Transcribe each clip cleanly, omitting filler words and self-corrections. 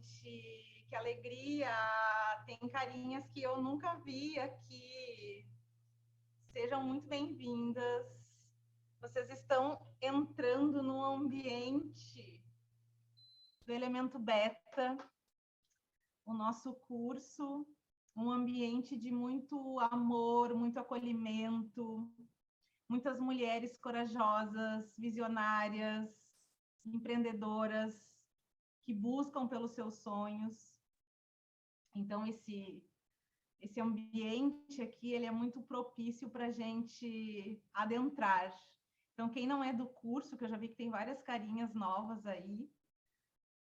gente! Que alegria! Tem carinhas que eu nunca vi aqui. Sejam muito bem-vindas. Vocês estão entrando no ambiente do Elemento Beta, o nosso curso, um ambiente de muito amor, muito acolhimento, muitas mulheres corajosas, visionárias, empreendedoras, que buscam pelos seus sonhos. Então, esse ambiente aqui, ele é muito propício para a gente adentrar. Então, quem não é do curso, que eu já vi que tem várias carinhas novas aí,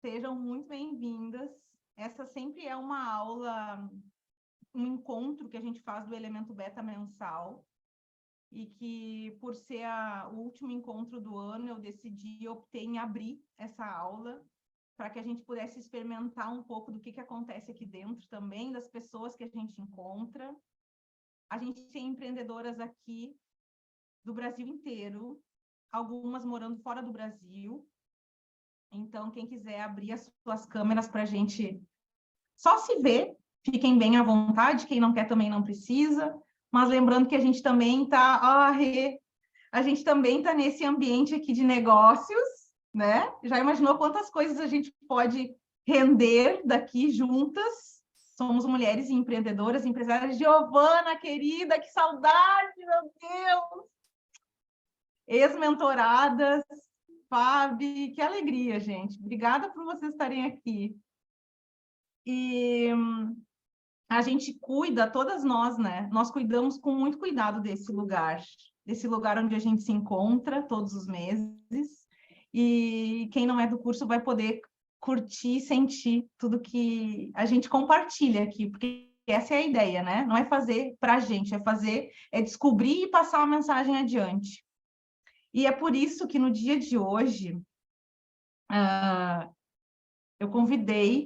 sejam muito bem-vindas. Essa sempre é uma aula, um encontro que a gente faz do Elemento Beta mensal, e que, por ser o último encontro do ano, eu optei em abrir essa aula, para que a gente pudesse experimentar um pouco do que acontece aqui dentro também, das pessoas que a gente encontra. A gente tem empreendedoras aqui do Brasil inteiro, algumas morando fora do Brasil. Então, quem quiser abrir as suas câmeras para a gente só se ver, fiquem bem à vontade, quem não quer também não precisa, mas lembrando que a gente também está nesse ambiente aqui de negócios, né? Já imaginou quantas coisas a gente pode render daqui juntas? Somos mulheres empreendedoras, empresárias. Giovana, querida, que saudade, meu Deus! Ex-mentoradas, Fábio, que alegria, gente. Obrigada por vocês estarem aqui. E a gente cuida, todas nós, né? Nós cuidamos com muito cuidado desse lugar onde a gente se encontra todos os meses. E quem não é do curso vai poder curtir e sentir tudo que a gente compartilha aqui, porque essa é a ideia, né? Não é fazer para a gente, é descobrir e passar a mensagem adiante. E é por isso que no dia de hoje, eu convidei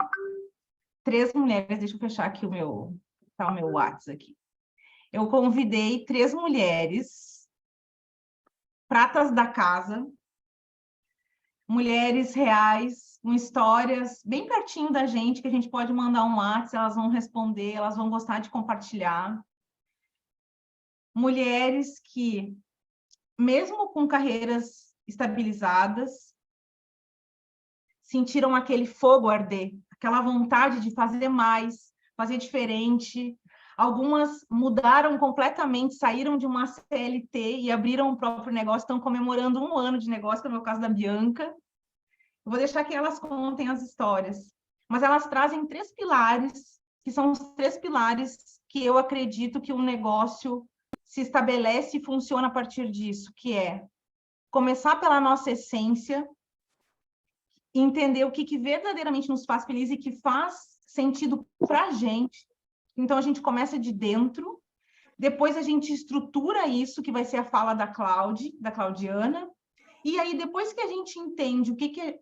3 mulheres, deixa eu fechar aqui o meu WhatsApp aqui. Eu convidei 3 mulheres, pratas da casa, mulheres reais, com histórias bem pertinho da gente, que a gente pode mandar um WhatsApp, elas vão responder, elas vão gostar de compartilhar. Mulheres que, mesmo com carreiras estabilizadas, sentiram aquele fogo arder, aquela vontade de fazer mais, fazer diferente. Algumas mudaram completamente, saíram de uma CLT e abriram o próprio negócio, estão comemorando 1 ano de negócio, que é o meu caso da Bianca. Eu vou deixar que elas contem as histórias. Mas elas trazem 3 pilares, que são os 3 pilares que eu acredito que um negócio se estabelece e funciona a partir disso, que é começar pela nossa essência, entender o que verdadeiramente nos faz feliz e que faz sentido para a gente. Então, a gente começa de dentro, depois a gente estrutura isso, que vai ser a fala da Claudiana, e aí, depois que a gente entende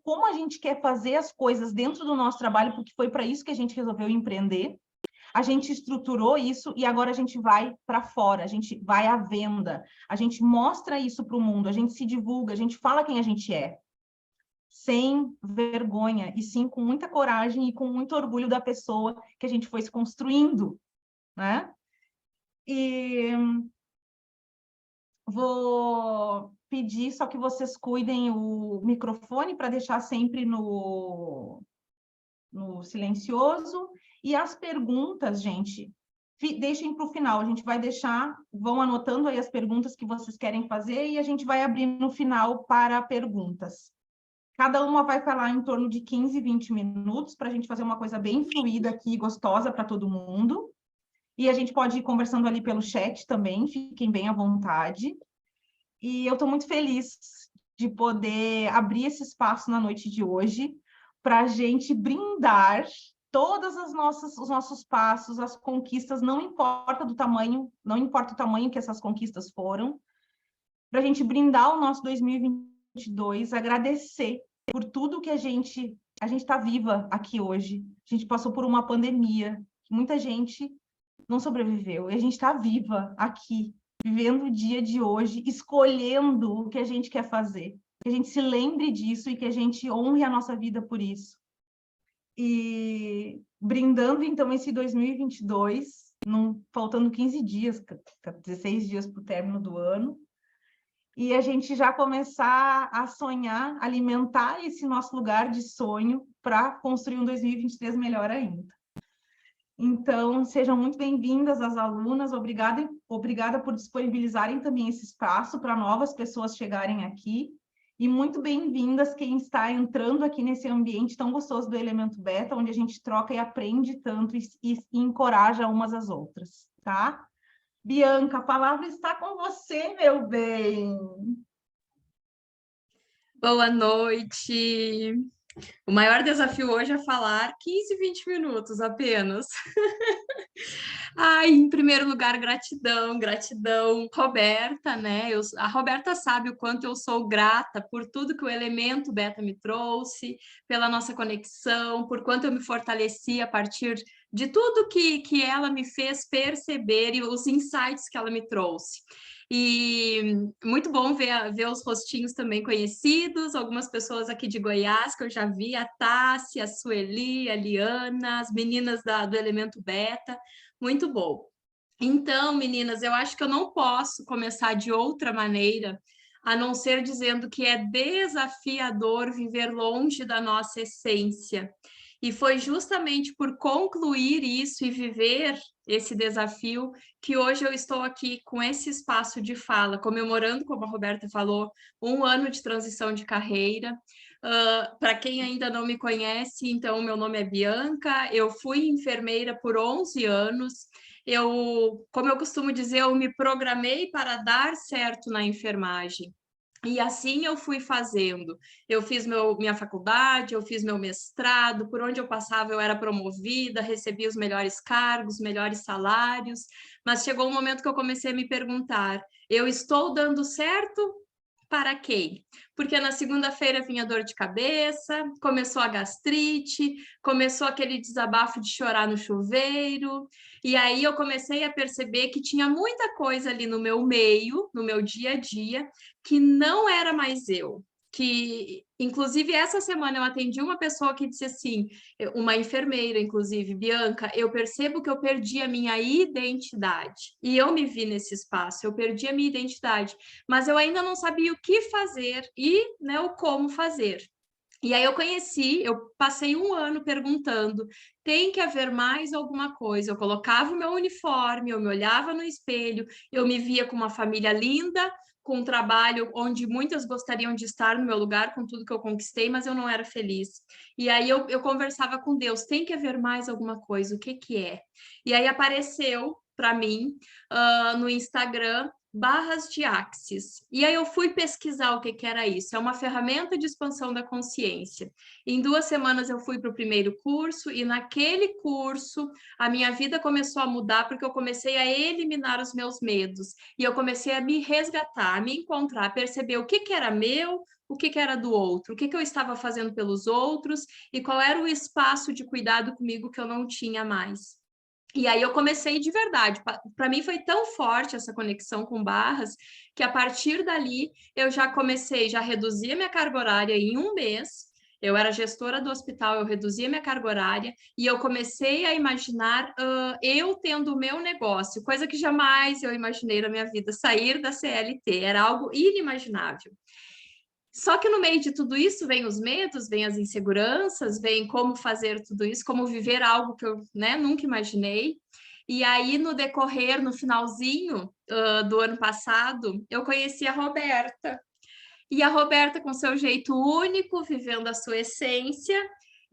como a gente quer fazer as coisas dentro do nosso trabalho, porque foi para isso que a gente resolveu empreender, a gente estruturou isso e agora a gente vai para fora, a gente vai à venda, a gente mostra isso para o mundo, a gente se divulga, a gente fala quem a gente é, sem vergonha, e sim com muita coragem e com muito orgulho da pessoa que a gente foi se construindo, né? E vou pedir só que vocês cuidem o microfone para deixar sempre no silencioso, e as perguntas, gente, deixem para o final, a gente vai deixar, vão anotando aí as perguntas que vocês querem fazer e a gente vai abrir no final para perguntas. Cada uma vai falar em torno de 15, 20 minutos, para a gente fazer uma coisa bem fluida aqui, gostosa para todo mundo. E a gente pode ir conversando ali pelo chat também, fiquem bem à vontade. E eu estou muito feliz de poder abrir esse espaço na noite de hoje para a gente brindar todas os nossos passos, as conquistas, não importa o tamanho que essas conquistas foram, para a gente brindar o nosso 2022, agradecer por tudo que a gente está viva aqui hoje. A gente passou por uma pandemia, muita gente não sobreviveu, e a gente está viva aqui, vivendo o dia de hoje, escolhendo o que a gente quer fazer, que a gente se lembre disso e que a gente honre a nossa vida por isso. e brindando, então, esse 2022, faltando 15 dias, 16 dias para o término do ano, e a gente já começar a sonhar, alimentar esse nosso lugar de sonho para construir um 2023 melhor ainda. Então, sejam muito bem-vindas as alunas, obrigada por disponibilizarem também esse espaço para novas pessoas chegarem aqui, e muito bem-vindas quem está entrando aqui nesse ambiente tão gostoso do Elemento Beta, onde a gente troca e aprende tanto e encoraja umas às outras, tá? Bianca, a palavra está com você, meu bem. Boa noite. O maior desafio hoje é falar 15, 20 minutos apenas. Ai, em primeiro lugar, gratidão, Roberta, né? A Roberta sabe o quanto eu sou grata por tudo que o Elemento Beta me trouxe, pela nossa conexão, por quanto eu me fortaleci a partir de tudo que ela me fez perceber e os insights que ela me trouxe. E muito bom ver os rostinhos também conhecidos, algumas pessoas aqui de Goiás que eu já vi, a Tássia, a Sueli, a Liana, as meninas do Elemento Beta, muito bom. Então, meninas, eu acho que eu não posso começar de outra maneira, a não ser dizendo que é desafiador viver longe da nossa essência. E foi justamente por concluir isso e viver esse desafio que hoje eu estou aqui com esse espaço de fala, comemorando, como a Roberta falou, 1 ano de transição de carreira. Para quem ainda não me conhece, então, meu nome é Bianca, eu fui enfermeira por 11 anos, como eu costumo dizer, eu me programei para dar certo na enfermagem. E assim eu fui fazendo. Eu fiz minha faculdade, eu fiz meu mestrado, por onde eu passava eu era promovida, recebia os melhores cargos, melhores salários, mas chegou um momento que eu comecei a me perguntar, eu estou dando certo para quem? Porque na segunda-feira vinha dor de cabeça, começou a gastrite, começou aquele desabafo de chorar no chuveiro, e aí eu comecei a perceber que tinha muita coisa ali no meu meio, no meu dia a dia, que não era mais eu. Que, inclusive, essa semana eu atendi uma pessoa que disse assim, uma enfermeira, inclusive, Bianca, eu percebo que eu perdi a minha identidade. E eu me vi nesse espaço, eu perdi a minha identidade, mas eu ainda não sabia o que fazer e, né, o como fazer. E aí eu passei 1 ano perguntando, tem que haver mais alguma coisa? Eu colocava o meu uniforme, eu me olhava no espelho, eu me via com uma família linda, com um trabalho onde muitas gostariam de estar no meu lugar, com tudo que eu conquistei, mas eu não era feliz. E aí eu conversava com Deus, tem que haver mais alguma coisa, o que que é? E aí apareceu para mim no Instagram barras de Axis. E aí eu fui pesquisar o que era isso. É uma ferramenta de expansão da consciência. Em 2 semanas eu fui para o primeiro curso e naquele curso a minha vida começou a mudar porque eu comecei a eliminar os meus medos e eu comecei a me resgatar, a me encontrar, a perceber o que era meu, o que era do outro, o que eu estava fazendo pelos outros e qual era o espaço de cuidado comigo que eu não tinha mais. E aí eu comecei de verdade. Para mim foi tão forte essa conexão com Barras que a partir dali eu já reduzi a minha carga horária em 1 mês. Eu era gestora do hospital, eu reduzia minha carga horária e eu comecei a imaginar eu tendo o meu negócio, coisa que jamais eu imaginei na minha vida, sair da CLT, era algo inimaginável. Só que no meio de tudo isso vem os medos, vem as inseguranças, vem como fazer tudo isso, como viver algo que eu, né, nunca imaginei. E aí, no decorrer, no finalzinho do ano passado, eu conheci a Roberta. E a Roberta, com seu jeito único, vivendo a sua essência,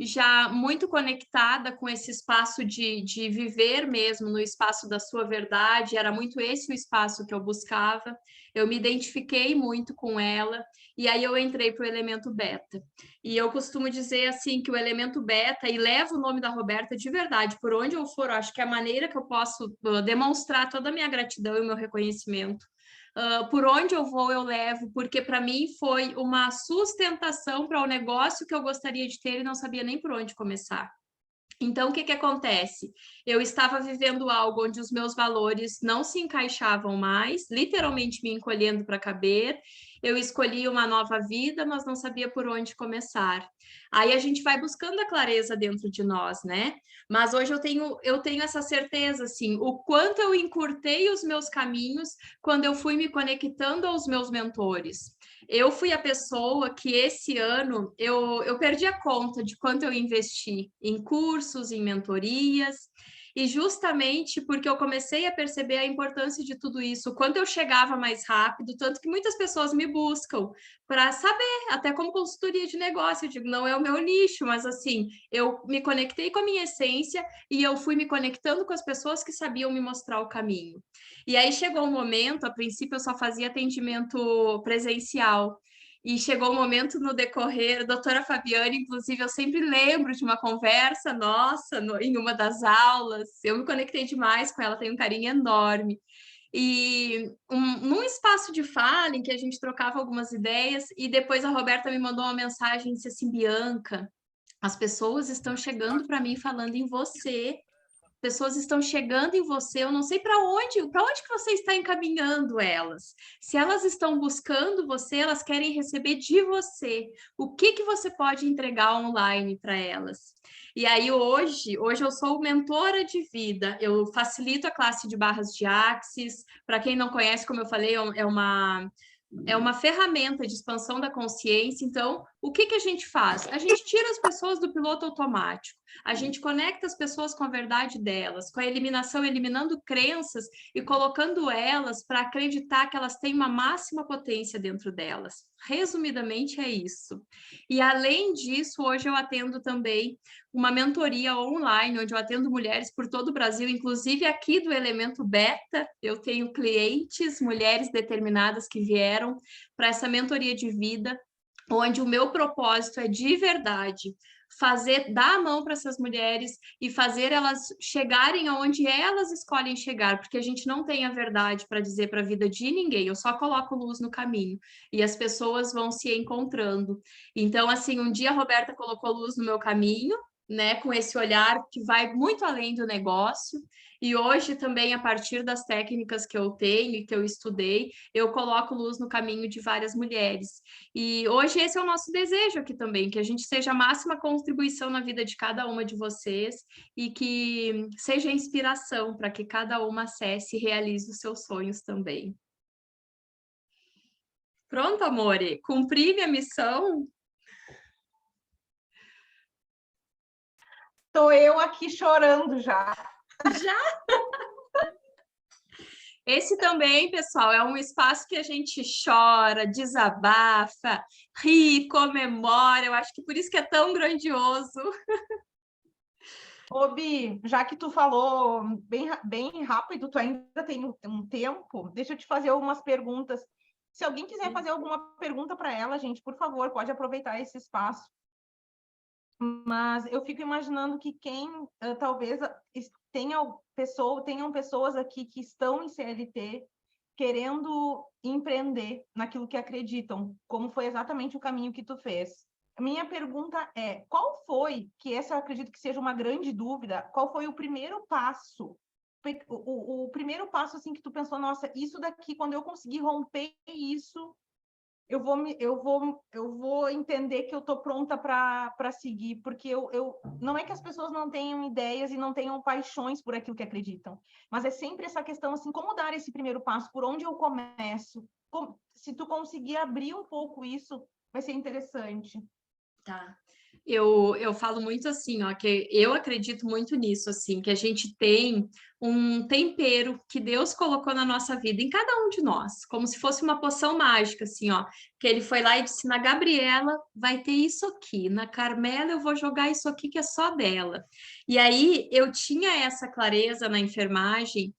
já muito conectada com esse espaço de viver mesmo no espaço da sua verdade, era muito esse o espaço que eu buscava. Eu me identifiquei muito com ela, e aí eu entrei para o Elemento Beta. E eu costumo dizer assim que o Elemento Beta, e levo o nome da Roberta de verdade, por onde eu for, eu acho que é a maneira que eu posso demonstrar toda a minha gratidão e o meu reconhecimento. Por onde eu vou, eu levo, porque para mim foi uma sustentação para o negócio que eu gostaria de ter e não sabia nem por onde começar. Então, o que acontece? Eu estava vivendo algo onde os meus valores não se encaixavam mais, literalmente me encolhendo para caber. eu escolhi uma nova vida, mas não sabia por onde começar. Aí a gente vai buscando a clareza dentro de nós, né? Mas hoje eu tenho essa certeza, assim, o quanto eu encurtei os meus caminhos quando eu fui me conectando aos meus mentores. Eu fui a pessoa que esse ano eu perdi a conta de quanto eu investi em cursos, em mentorias, e justamente porque eu comecei a perceber a importância de tudo isso, quanto eu chegava mais rápido, tanto que muitas pessoas me buscam para saber, até como consultoria de negócio, eu digo, não é o meu nicho, mas assim, eu me conectei com a minha essência e eu fui me conectando com as pessoas que sabiam me mostrar o caminho. E aí chegou um momento, a princípio eu só fazia atendimento presencial, e chegou um momento no decorrer, a doutora Fabiane, inclusive, eu sempre lembro de uma conversa nossa em uma das aulas, eu me conectei demais com ela, tenho um carinho enorme. E num espaço de fala em que a gente trocava algumas ideias, e depois a Roberta me mandou uma mensagem e disse assim, Bianca, as pessoas estão chegando para mim falando em você, pessoas estão chegando em você, eu não sei para onde que você está encaminhando elas. Se elas estão buscando você, elas querem receber de você. O que que você pode entregar online para elas? E aí hoje eu sou mentora de vida, eu facilito a classe de barras de Axis. Para quem não conhece, como eu falei, é uma ferramenta de expansão da consciência. Então, o que que a gente faz? A gente tira as pessoas do piloto automático, a gente conecta as pessoas com a verdade delas, com a eliminação, eliminando crenças e colocando elas para acreditar que elas têm uma máxima potência dentro delas. Resumidamente, é isso. E, além disso, hoje eu atendo também uma mentoria online, onde eu atendo mulheres por todo o Brasil, inclusive aqui do Elemento Beta, eu tenho clientes, mulheres determinadas que vieram para essa mentoria de vida, onde o meu propósito é de verdade dar a mão para essas mulheres e fazer elas chegarem aonde elas escolhem chegar, porque a gente não tem a verdade para dizer para a vida de ninguém, eu só coloco luz no caminho e as pessoas vão se encontrando. Então, assim, um dia a Roberta colocou luz no meu caminho, né, com esse olhar que vai muito além do negócio, e hoje também, a partir das técnicas que eu tenho e que eu estudei, eu coloco luz no caminho de várias mulheres. E hoje esse é o nosso desejo aqui também, que a gente seja a máxima contribuição na vida de cada uma de vocês e que seja inspiração para que cada uma acesse e realize os seus sonhos também. Pronto, amore, cumpri minha missão. Estou eu aqui chorando já. Já? Esse também, pessoal, é um espaço que a gente chora, desabafa, ri, comemora. Eu acho que por isso que é tão grandioso. Ô, Bi, já que tu falou bem rápido, tu ainda tem um tempo, deixa eu te fazer algumas perguntas. Se alguém quiser fazer alguma pergunta para ela, gente, por favor, pode aproveitar esse espaço. Mas eu fico imaginando que quem talvez tenham pessoas aqui que estão em CLT querendo empreender naquilo que acreditam, como foi exatamente o caminho que tu fez. Minha pergunta é, qual foi, que essa eu acredito que seja uma grande dúvida, qual foi o primeiro passo? O primeiro passo assim que tu pensou, nossa, isso daqui, quando eu conseguir romper isso, eu vou entender que eu estou pronta para seguir, porque não é que as pessoas não tenham ideias e não tenham paixões por aquilo que acreditam, mas é sempre essa questão assim, como dar esse primeiro passo, por onde eu começo? Se tu conseguir abrir um pouco isso, vai ser interessante. Tá. Eu falo muito assim, ó, que eu acredito muito nisso, assim, que a gente tem um tempero que Deus colocou na nossa vida, em cada um de nós, como se fosse uma poção mágica, assim, ó, que ele foi lá e disse, na Gabriela vai ter isso aqui, na Carmela eu vou jogar isso aqui que é só dela. E aí eu tinha essa clareza na enfermagem,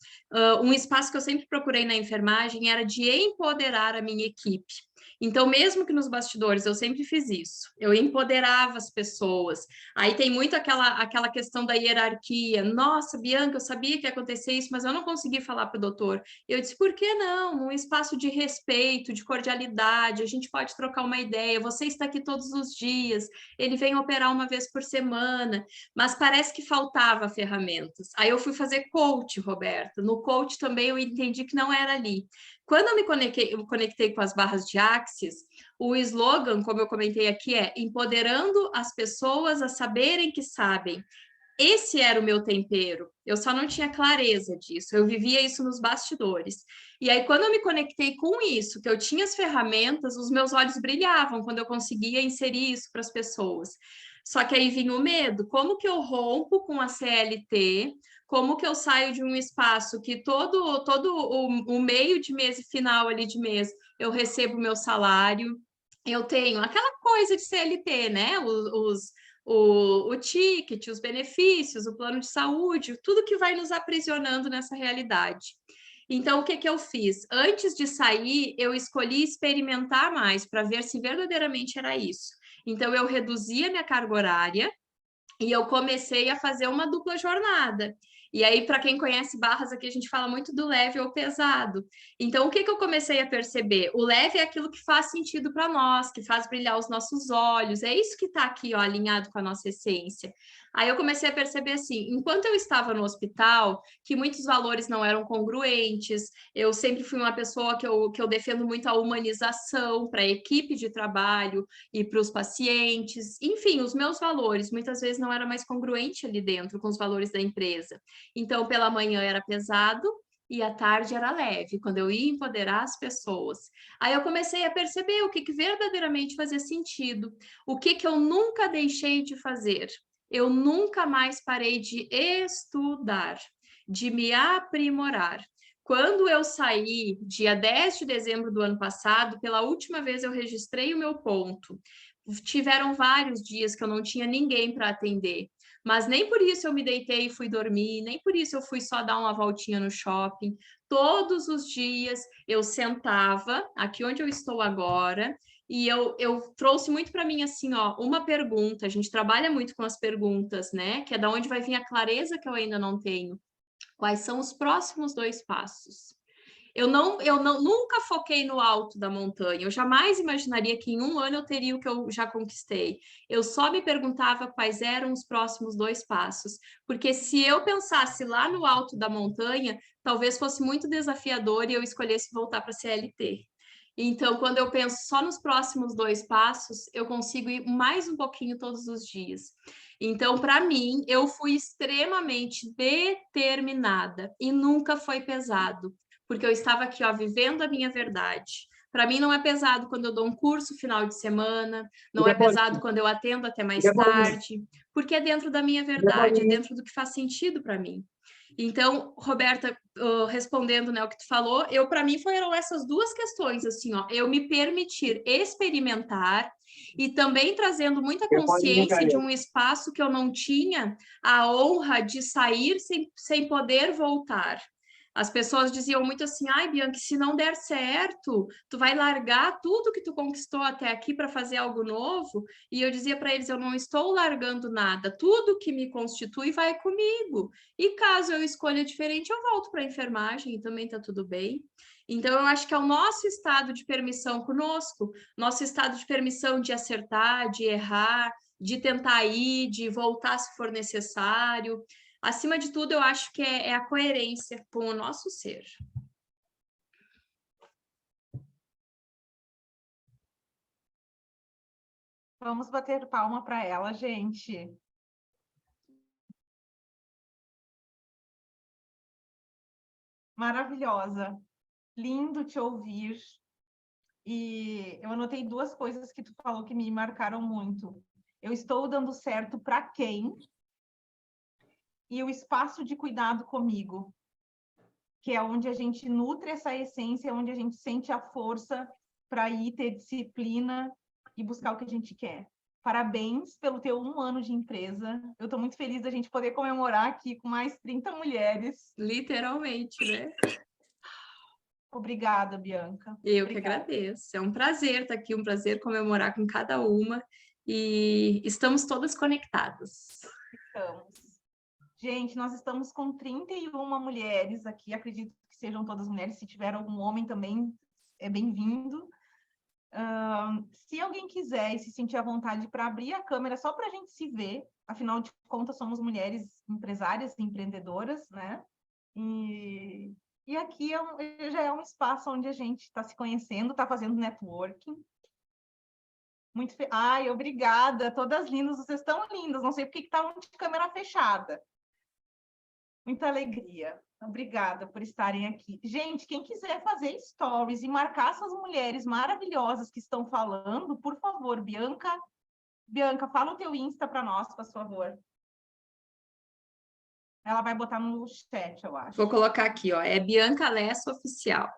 um espaço que eu sempre procurei na enfermagem era de empoderar a minha equipe. Então, mesmo que nos bastidores, eu sempre fiz isso. Eu empoderava as pessoas. Aí tem muito aquela questão da hierarquia. Nossa, Bianca, eu sabia que ia acontecer isso, mas eu não consegui falar para o doutor. Eu disse, por que não? Num espaço de respeito, de cordialidade, a gente pode trocar uma ideia. Você está aqui todos os dias, ele vem operar uma vez por semana, mas parece que faltava ferramentas. Aí eu fui fazer coach, Roberta. No coach também eu entendi que não era ali. Quando eu me conectei com as barras de ar, Axis, o slogan, como eu comentei aqui, é empoderando as pessoas a saberem que sabem. Esse era o meu tempero, eu só não tinha clareza disso, eu vivia isso nos bastidores. E aí, quando eu me conectei com isso, que eu tinha as ferramentas, os meus olhos brilhavam quando eu conseguia inserir isso para as pessoas. Só que aí vinha o medo, como que eu rompo com a CLT, como que eu saio de um espaço que todo o meio de mês e final ali de mês eu recebo o meu salário, eu tenho aquela coisa de CLT, né? O ticket, os benefícios, o plano de saúde, tudo que vai nos aprisionando nessa realidade. Então, o que que eu fiz? Antes de sair, eu escolhi experimentar mais para ver se verdadeiramente era isso. Então, eu reduzi a minha carga horária e eu comecei a fazer uma dupla jornada. E aí, para quem conhece barras, aqui a gente fala muito do leve ou pesado. Então, o que que eu comecei a perceber? O leve é aquilo que faz sentido para nós, que faz brilhar os nossos olhos. É isso que está aqui, ó, alinhado com a nossa essência. Aí eu comecei a perceber assim, enquanto eu estava no hospital, que muitos valores não eram congruentes, eu sempre fui uma pessoa que eu defendo muito a humanização para a equipe de trabalho e para os pacientes, enfim, os meus valores muitas vezes não era mais congruente ali dentro com os valores da empresa. Então, pela manhã era pesado e à tarde era leve, quando eu ia empoderar as pessoas. Aí eu comecei a perceber o que, que verdadeiramente fazia sentido, o que, que eu nunca deixei de fazer. Eu nunca mais parei de estudar, de me aprimorar. Quando eu saí, dia 10 de dezembro do ano passado, pela última vez eu registrei o meu ponto. Tiveram vários dias que eu não tinha ninguém para atender, mas nem por isso eu me deitei e fui dormir, nem por isso eu fui só dar uma voltinha no shopping. Todos os dias eu sentava aqui onde eu estou agora e eu trouxe muito para mim assim, ó, uma pergunta. A gente trabalha muito com as perguntas, né? Que é da onde vai vir a clareza que eu ainda não tenho. Quais são os próximos 2 passos? Eu não nunca foquei no alto da montanha. Eu jamais imaginaria que em um ano eu teria o que eu já conquistei. Eu só me perguntava quais eram os próximos 2 passos, porque se eu pensasse lá no alto da montanha, talvez fosse muito desafiador e eu escolhesse voltar para a CLT. Então, quando eu penso só nos próximos 2 passos, eu consigo ir mais um pouquinho todos os dias. Então, para mim, eu fui extremamente determinada e nunca foi pesado, porque eu estava aqui, ó, vivendo a minha verdade. Para mim não é pesado quando eu dou um curso final de semana, não é pesado quando eu atendo até mais tarde, porque é dentro da minha verdade, é dentro do que faz sentido para mim. Então, Roberta, respondendo, né, o que tu falou, para mim foram essas 2 questões, assim, ó, eu me permitir experimentar e também trazendo muita consciência de um espaço que eu não tinha a honra de sair sem poder voltar. As pessoas diziam muito assim, ai, Bianca, se não der certo, tu vai largar tudo que tu conquistou até aqui para fazer algo novo? E eu dizia para eles, eu não estou largando nada, tudo que me constitui vai comigo. E caso eu escolha diferente, eu volto para a enfermagem e também está tudo bem. Então, eu acho que é o nosso estado de permissão conosco, nosso estado de permissão de acertar, de errar, de tentar ir, de voltar se for necessário. Acima de tudo, eu acho que é a coerência com o nosso ser. Vamos bater palma para ela, gente. Maravilhosa. Lindo te ouvir. E eu anotei 2 coisas que tu falou que me marcaram muito. Eu estou dando certo para quem? E o espaço de cuidado comigo, que é onde a gente nutre essa essência, onde a gente sente a força para ir ter disciplina e buscar o que a gente quer. Parabéns pelo teu 1 ano de empresa. Eu estou muito feliz da gente poder comemorar aqui com mais 30 mulheres. Literalmente, né? Obrigada, Bianca. Eu que agradeço. É um prazer estar aqui, um prazer comemorar com cada uma. E estamos todas conectadas. Estamos. Gente, nós estamos com 31 mulheres aqui. Acredito que sejam todas mulheres. Se tiver algum homem também, é bem-vindo. Se alguém quiser e se sentir à vontade para abrir a câmera só para a gente se ver, afinal de contas, somos mulheres empresárias e empreendedoras, né? E E aqui já é um espaço onde a gente está se conhecendo, está fazendo networking. Ai, obrigada, todas lindas, vocês estão lindas, não sei porque que estavam de câmera fechada. Muita alegria. Obrigada por estarem aqui. Gente, quem quiser fazer stories e marcar essas mulheres maravilhosas que estão falando, por favor, Bianca. Bianca, fala o teu Insta para nós, por favor. Ela vai botar no chat, eu acho. Vou colocar aqui, ó. É Bianca Lesso Oficial.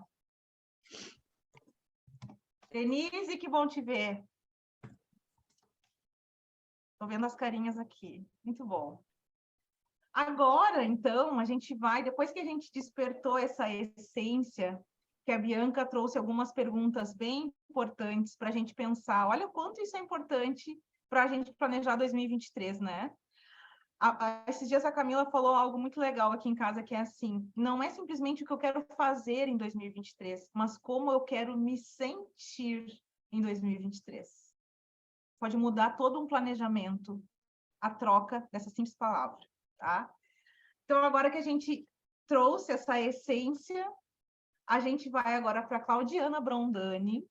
Denise, que bom te ver. Estou vendo as carinhas aqui. Muito bom. Agora, então, a gente vai, depois que a gente despertou essa essência, que a Bianca trouxe algumas perguntas bem importantes para a gente pensar, olha o quanto isso é importante para a gente planejar 2023, né? Esses dias a Camila falou algo muito legal aqui em casa, que é assim, não é simplesmente o que eu quero fazer em 2023, mas como eu quero me sentir em 2023. Pode mudar todo um planejamento, a troca dessa simples palavra, tá? Então, agora que a gente trouxe essa essência, a gente vai agora para a Claudiana Brondani,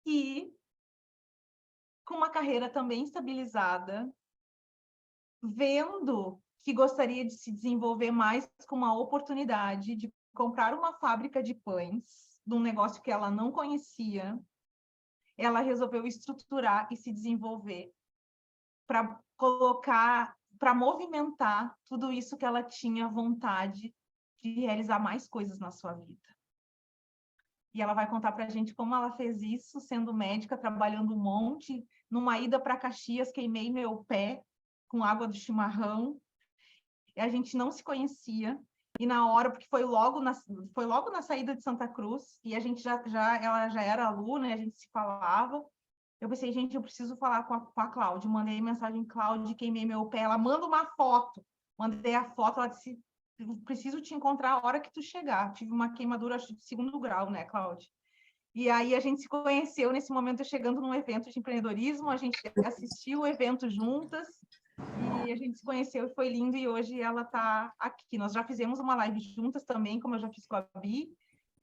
e com uma carreira também estabilizada, vendo que gostaria de se desenvolver mais com uma oportunidade de comprar uma fábrica de pães, de um negócio que ela não conhecia, ela resolveu estruturar e se desenvolver para colocar, para movimentar tudo isso que ela tinha vontade de realizar mais coisas na sua vida. E ela vai contar para a gente como ela fez isso, sendo médica, trabalhando um monte. Numa ida para Caxias, queimei meu pé com água do chimarrão. E a gente não se conhecia. E na hora, porque foi logo na saída de Santa Cruz, e a gente ela já era aluna, e a gente se falava. Eu pensei, gente, eu preciso falar com a Cláudia. Mandei mensagem, Cláudia, queimei meu pé. Ela manda uma foto. Mandei a foto, ela disse, preciso te encontrar a hora que tu chegar. Tive uma queimadura, acho, de 2º grau, né, Cláudia? E aí a gente se conheceu nesse momento, chegando num evento de empreendedorismo, a gente assistiu o evento juntas, e a gente se conheceu e foi lindo, e hoje ela está aqui. Nós já fizemos uma live juntas também, como eu já fiz com a Bi,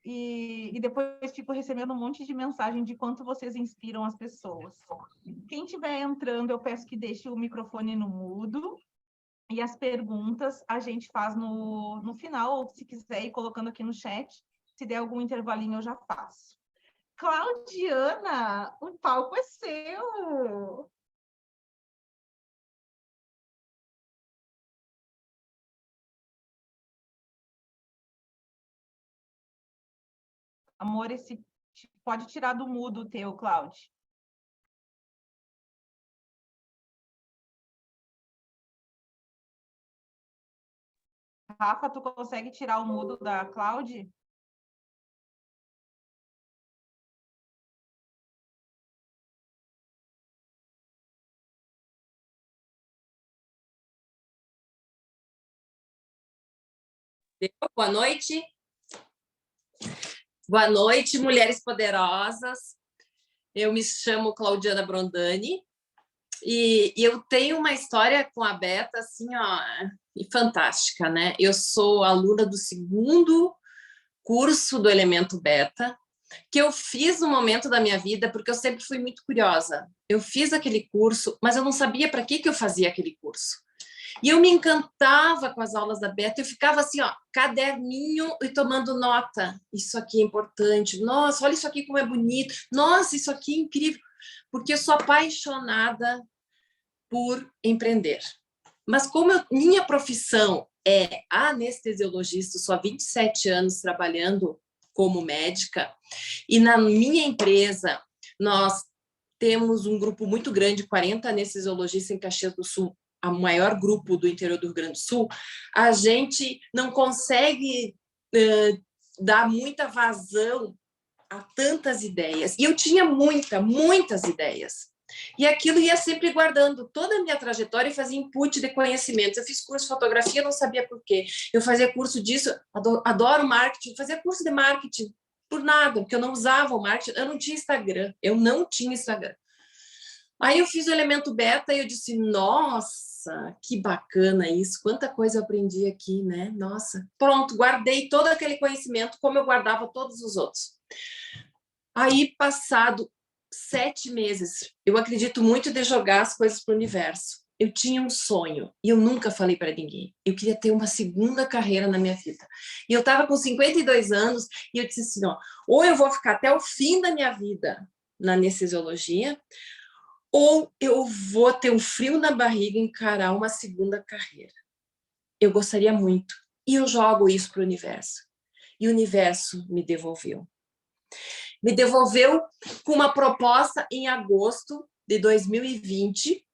e depois fico recebendo um monte de mensagem de quanto vocês inspiram as pessoas. Quem estiver entrando, eu peço que deixe o microfone no mudo, e as perguntas a gente faz no final, ou se quiser ir colocando aqui no chat, se der algum intervalinho eu já faço. Claudiana, o palco é seu! Amor, esse pode tirar do mudo o teu, Cláudio. Rafa, tu consegue tirar o mudo da Cláudia? Boa noite. Boa noite, mulheres poderosas. Eu me chamo Claudiana Brondani e eu tenho uma história com a Beta assim, ó, fantástica, né? Eu sou aluna do 2º curso do Elemento Beta, que eu fiz no momento da minha vida, porque eu sempre fui muito curiosa. Eu fiz aquele curso, mas eu não sabia para que eu fazia aquele curso. E eu me encantava com as aulas da Beta, eu ficava assim, ó, caderninho e tomando nota. Isso aqui é importante. Nossa, olha isso aqui como é bonito. Nossa, isso aqui é incrível. Porque eu sou apaixonada por empreender. Mas como minha profissão é anestesiologista, sou há 27 anos trabalhando como médica, e na minha empresa nós temos um grupo muito grande, 40 anestesiologistas em Caxias do Sul, o maior grupo do interior do Rio Grande do Sul, a gente não consegue dar muita vazão a tantas ideias. E eu tinha muitas ideias. E aquilo ia sempre guardando toda a minha trajetória e fazia input de conhecimentos. Eu fiz curso de fotografia, não sabia por quê. Eu fazia curso disso, adoro marketing, fazia curso de marketing por nada, porque eu não usava o marketing, eu não tinha Instagram. Aí eu fiz o Elemento Beta e eu disse, nossa, nossa, que bacana isso, quanta coisa eu aprendi aqui, né? Nossa, pronto, guardei todo aquele conhecimento como eu guardava todos os outros. Aí, passado 7 meses, eu acredito muito de jogar as coisas para o universo. Eu tinha um sonho e eu nunca falei para ninguém. Eu queria ter uma segunda carreira na minha vida. E eu estava com 52 anos e eu disse assim, ó, ou eu vou ficar até o fim da minha vida na anestesiologia, ou eu vou ter um frio na barriga e encarar uma segunda carreira. Eu gostaria muito. E eu jogo isso para o universo. E o universo me devolveu. Me devolveu com uma proposta em agosto de 2020,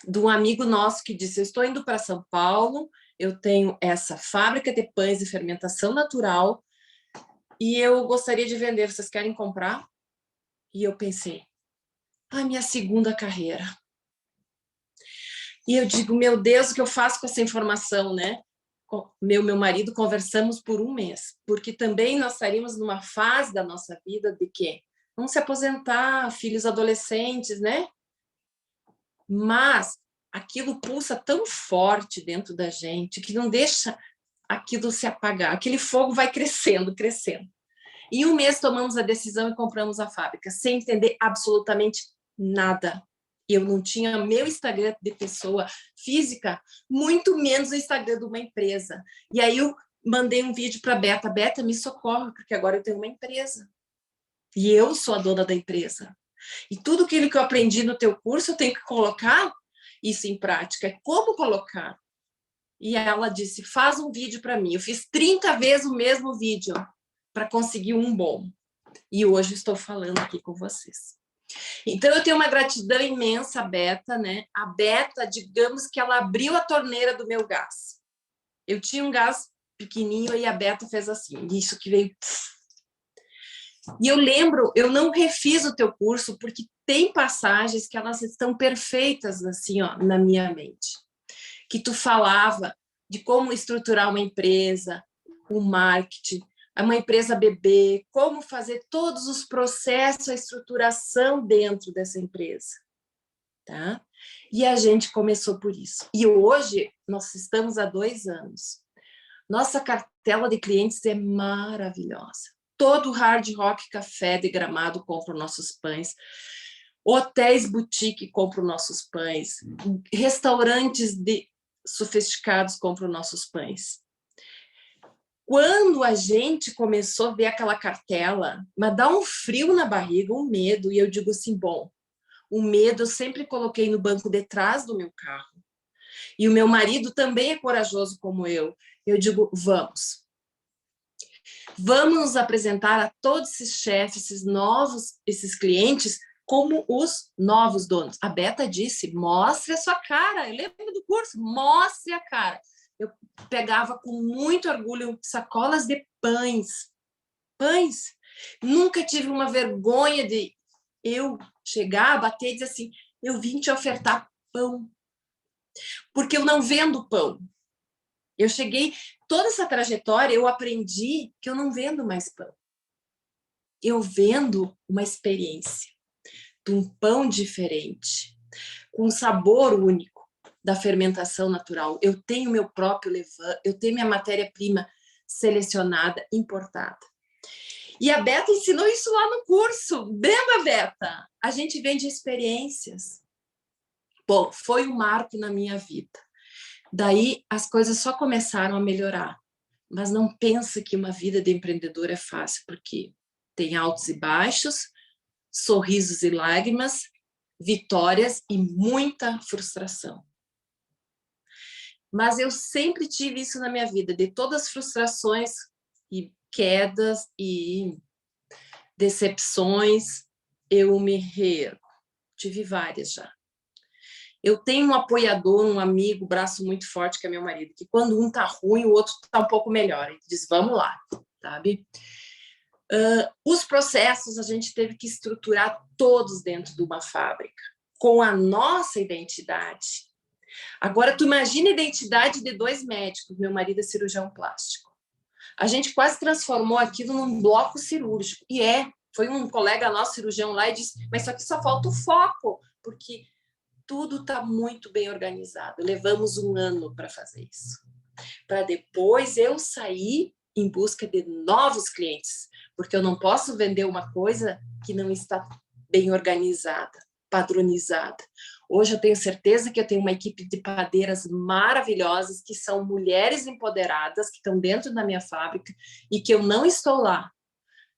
de um amigo nosso que disse, eu estou indo para São Paulo, eu tenho essa fábrica de pães de fermentação natural e eu gostaria de vender, vocês querem comprar? E eu pensei, a minha segunda carreira. E eu digo, meu Deus, o que eu faço com essa informação, né? Meu marido, conversamos por 1 mês, porque também nós estaríamos numa fase da nossa vida de que vamos se aposentar, filhos adolescentes, né? Mas aquilo pulsa tão forte dentro da gente que não deixa aquilo se apagar. Aquele fogo vai crescendo, crescendo. Em 1 mês tomamos a decisão e compramos a fábrica, sem entender absolutamente nada. Eu não tinha meu Instagram de pessoa física, muito menos o Instagram de uma empresa. E aí eu mandei um vídeo para a Beta. Beta, me socorre, porque agora eu tenho uma empresa. E eu sou a dona da empresa. E tudo aquilo que eu aprendi no teu curso, eu tenho que colocar isso em prática. Como colocar? E ela disse, faz um vídeo para mim. Eu fiz 30 vezes o mesmo vídeo para conseguir um bom. E hoje estou falando aqui com vocês. Então, eu tenho uma gratidão imensa à Beta, né? A Beta, digamos que ela abriu a torneira do meu gás. Eu tinha um gás pequenininho e a Beta fez assim. Isso que veio... E eu lembro, eu não refiz o teu curso porque tem passagens que elas estão perfeitas assim, ó, na minha mente. Que tu falava de como estruturar uma empresa, o marketing, uma empresa bebê, como fazer todos os processos, a estruturação dentro dessa empresa. Tá? E a gente começou por isso. E hoje nós estamos há 2 anos. Nossa cartela de clientes é maravilhosa. Todo Hard Rock Café de Gramado compra nossos pães. Hotéis boutique compram nossos pães. Restaurantes sofisticados compram nossos pães. Quando a gente começou a ver aquela cartela, mas dá um frio na barriga, um medo, e eu digo assim, bom, o medo eu sempre coloquei no banco de trás do meu carro. E o meu marido também é corajoso como eu. Eu digo, vamos. Vamos nos apresentar a todos esses chefes, esses clientes, como os novos donos. A Beta disse, mostre a sua cara. Eu lembro do curso, mostre a cara. Eu pegava com muito orgulho sacolas de pães. Pães. Nunca tive uma vergonha de eu chegar, bater e dizer assim, eu vim te ofertar pão. Porque eu não vendo pão. Eu cheguei, toda essa trajetória, eu aprendi que eu não vendo mais pão. Eu vendo uma experiência de um pão diferente, com um sabor único da fermentação natural. Eu tenho meu próprio levain, eu tenho minha matéria-prima selecionada, importada. E a Beta ensinou isso lá no curso. Lembra, Beta? A gente vende experiências. Bom, foi um marco na minha vida. Daí as coisas só começaram a melhorar. Mas não pensa que uma vida de empreendedor é fácil, porque tem altos e baixos, sorrisos e lágrimas, vitórias e muita frustração. Mas eu sempre tive isso na minha vida, de todas as frustrações e quedas e decepções, eu me reergo. Tive várias já. Eu tenho um apoiador, um amigo, braço muito forte, que é meu marido, que quando um tá ruim, o outro tá um pouco melhor. Ele diz, vamos lá, sabe? Os processos a gente teve que estruturar todos dentro de uma fábrica, com a nossa identidade. Agora, tu imagina a identidade de 2 médicos, meu marido é cirurgião plástico. A gente quase transformou aquilo num bloco cirúrgico. E foi um colega nosso, cirurgião lá, e disse, mas só que só falta o foco, porque tudo está muito bem organizado. Levamos 1 ano para fazer isso. Para depois eu sair em busca de novos clientes, porque eu não posso vender uma coisa que não está bem organizada, padronizada. Hoje eu tenho certeza que eu tenho uma equipe de padeiras maravilhosas, que são mulheres empoderadas, que estão dentro da minha fábrica e que eu não estou lá,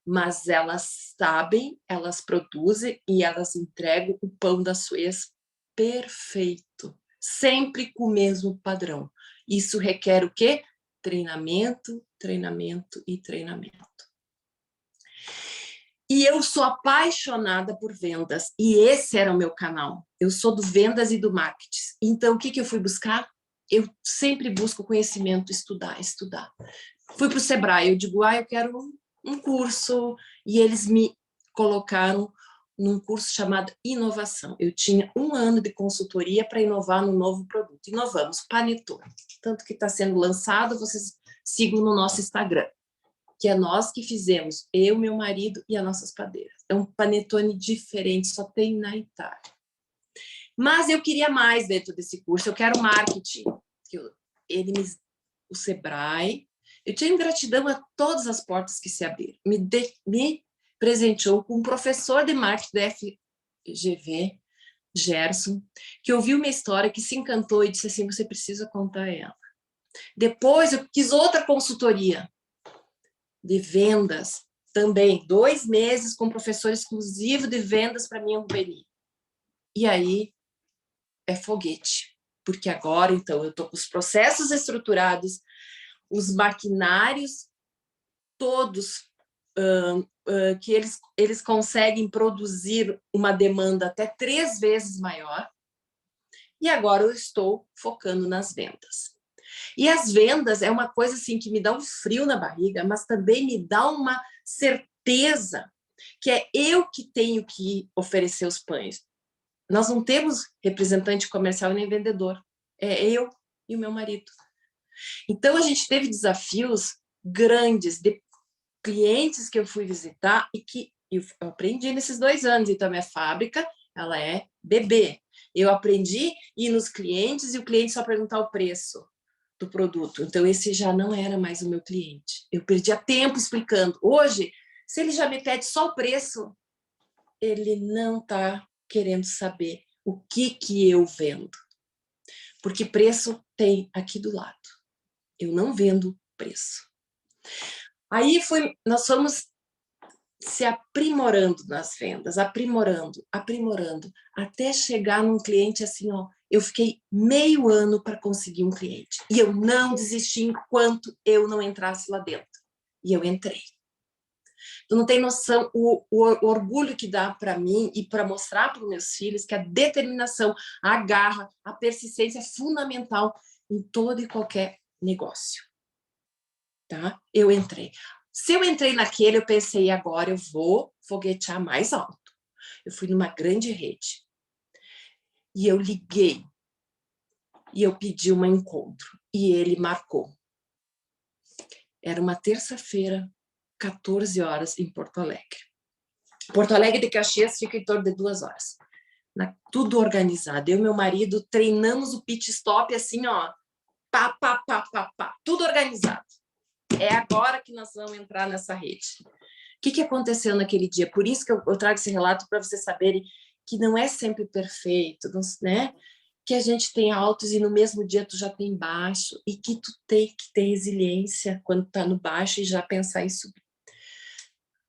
mas elas sabem, elas produzem e elas entregam o pão da Suez perfeito, sempre com o mesmo padrão. Isso requer o quê? Treinamento, treinamento e treinamento. E eu sou apaixonada por vendas, e esse era o meu canal. Eu sou do vendas e do marketing. Então, o que eu fui buscar? Eu sempre busco conhecimento, estudar. Fui para o Sebrae, eu digo, eu quero um curso, e eles me colocaram num curso chamado Inovação. Eu tinha 1 ano de consultoria para inovar no novo produto. Inovamos, panetone. Tanto que está sendo lançado, vocês sigam no nosso Instagram, que é nós que fizemos, eu, meu marido e as nossas padeiras. É um panetone diferente, só tem na Itália. Mas eu queria mais dentro desse curso, eu quero marketing. O Sebrae, eu tinha gratidão a todas as portas que se abriram. Me presenteou com um professor de marketing da FGV, Gerson, que ouviu minha história, que se encantou e disse assim, você precisa contar ela. Depois eu quis outra consultoria de vendas, também 2 meses com professor exclusivo de vendas para minha Rubeni. E aí é foguete, porque agora, então, eu estou com os processos estruturados, os maquinários todos que eles conseguem produzir uma demanda até 3 vezes maior, e agora eu estou focando nas vendas. E as vendas é uma coisa assim que me dá um frio na barriga, mas também me dá uma certeza que é eu que tenho que oferecer os pães. Nós não temos representante comercial nem vendedor, é eu e o meu marido. Então a gente teve desafios grandes de clientes que eu fui visitar e que eu aprendi nesses 2 anos. Então a minha fábrica, ela é bebê. Eu aprendi a ir nos clientes e o cliente só perguntar o preço do produto. Então, esse já não era mais o meu cliente. Eu perdia tempo explicando. Hoje, se ele já me pede só o preço, ele não está querendo saber o que eu vendo. Porque preço tem aqui do lado. Eu não vendo preço. Aí nós fomos se aprimorando nas vendas, aprimorando, até chegar num cliente assim, eu fiquei meio ano para conseguir um cliente. E eu não desisti enquanto eu não entrasse lá dentro. E eu entrei. Tu não tem noção o orgulho que dá para mim e para mostrar para os meus filhos que a determinação, a garra, a persistência é fundamental em todo e qualquer negócio. Tá? Eu entrei. Se eu entrei naquele, eu pensei, agora eu vou foguetear mais alto. Eu fui numa grande rede. E eu liguei. E eu pedi um encontro. E ele marcou. Era uma terça-feira, 14 horas, em Porto Alegre. Porto Alegre de Caxias fica em torno de 2 horas. Tudo organizado. Eu e meu marido treinamos o pit stop assim, pá, tudo organizado. É agora que nós vamos entrar nessa rede. O que aconteceu naquele dia? Por isso que eu trago esse relato para vocês saberem que não é sempre perfeito, né? Que a gente tem altos e no mesmo dia tu já tem baixo e que tu tem que ter resiliência quando tá no baixo e já pensar em subir.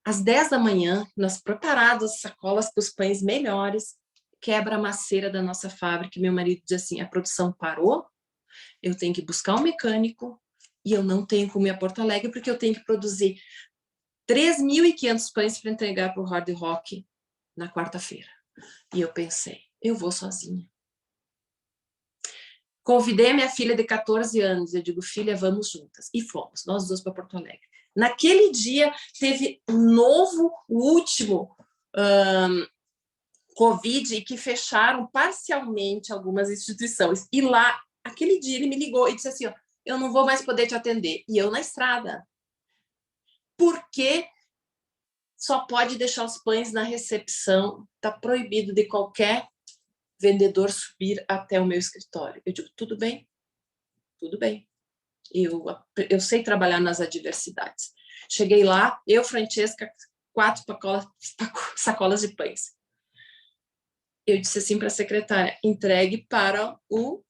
Às 10 da manhã, nós preparados as sacolas com os pães melhores, quebra a maceira da nossa fábrica e meu marido diz assim, a produção parou, eu tenho que buscar um mecânico, e eu não tenho como ir a Porto Alegre, porque eu tenho que produzir 3.500 pães para entregar para o Hard Rock na quarta-feira. E eu pensei, eu vou sozinha. Convidei a minha filha de 14 anos, eu digo, filha, vamos juntas. E fomos, nós 2 para Porto Alegre. Naquele dia, teve o último Covid, que fecharam parcialmente algumas instituições. E lá, aquele dia, ele me ligou e disse assim, eu não vou mais poder te atender. E eu na estrada. Porque só pode deixar os pães na recepção. Está proibido de qualquer vendedor subir até o meu escritório. Eu digo, tudo bem, tudo bem. Eu sei trabalhar nas adversidades. Cheguei lá, eu, Francesca, 4 sacolas de pães. Eu disse assim para a secretária, entregue para o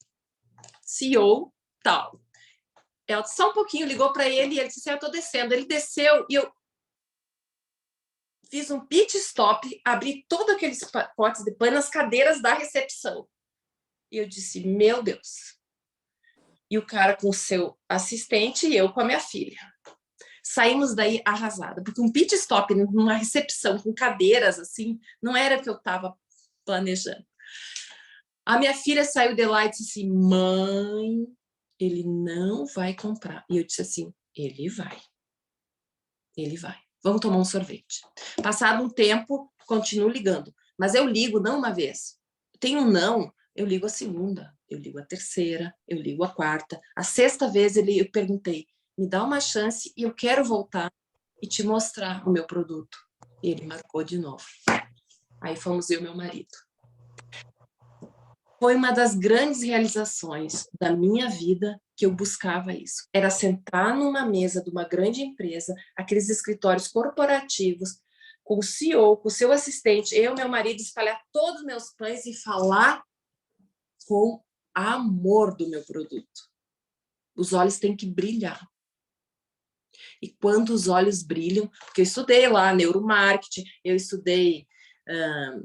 CEO tal. Ela disse, só um pouquinho, ligou para ele e ele disse, eu estou descendo. Ele desceu e eu fiz um pit stop, abri todos aqueles pacotes de pães nas cadeiras da recepção. E eu disse, meu Deus. E o cara com o seu assistente e eu com a minha filha. Saímos daí arrasada, porque um pit stop numa recepção com cadeiras assim, não era o que eu estava planejando. A minha filha saiu de lá e disse assim, mãe, ele não vai comprar. E eu disse assim, ele vai. Ele vai. Vamos tomar um sorvete. Passado um tempo, continuo ligando. Mas eu ligo não uma vez. Tem um não, eu ligo a segunda, eu ligo a terceira, eu ligo a quarta. A sexta vez eu perguntei, me dá uma chance e eu quero voltar e te mostrar o meu produto. E ele marcou de novo. Aí fomos eu e meu marido. Foi uma das grandes realizações da minha vida que eu buscava isso. Era sentar numa mesa de uma grande empresa, aqueles escritórios corporativos, com o CEO, com o seu assistente, eu e meu marido, espalhar todos os meus pães e falar com amor do meu produto. Os olhos têm que brilhar. E quando os olhos brilham, porque eu estudei lá neuromarketing, eu estudei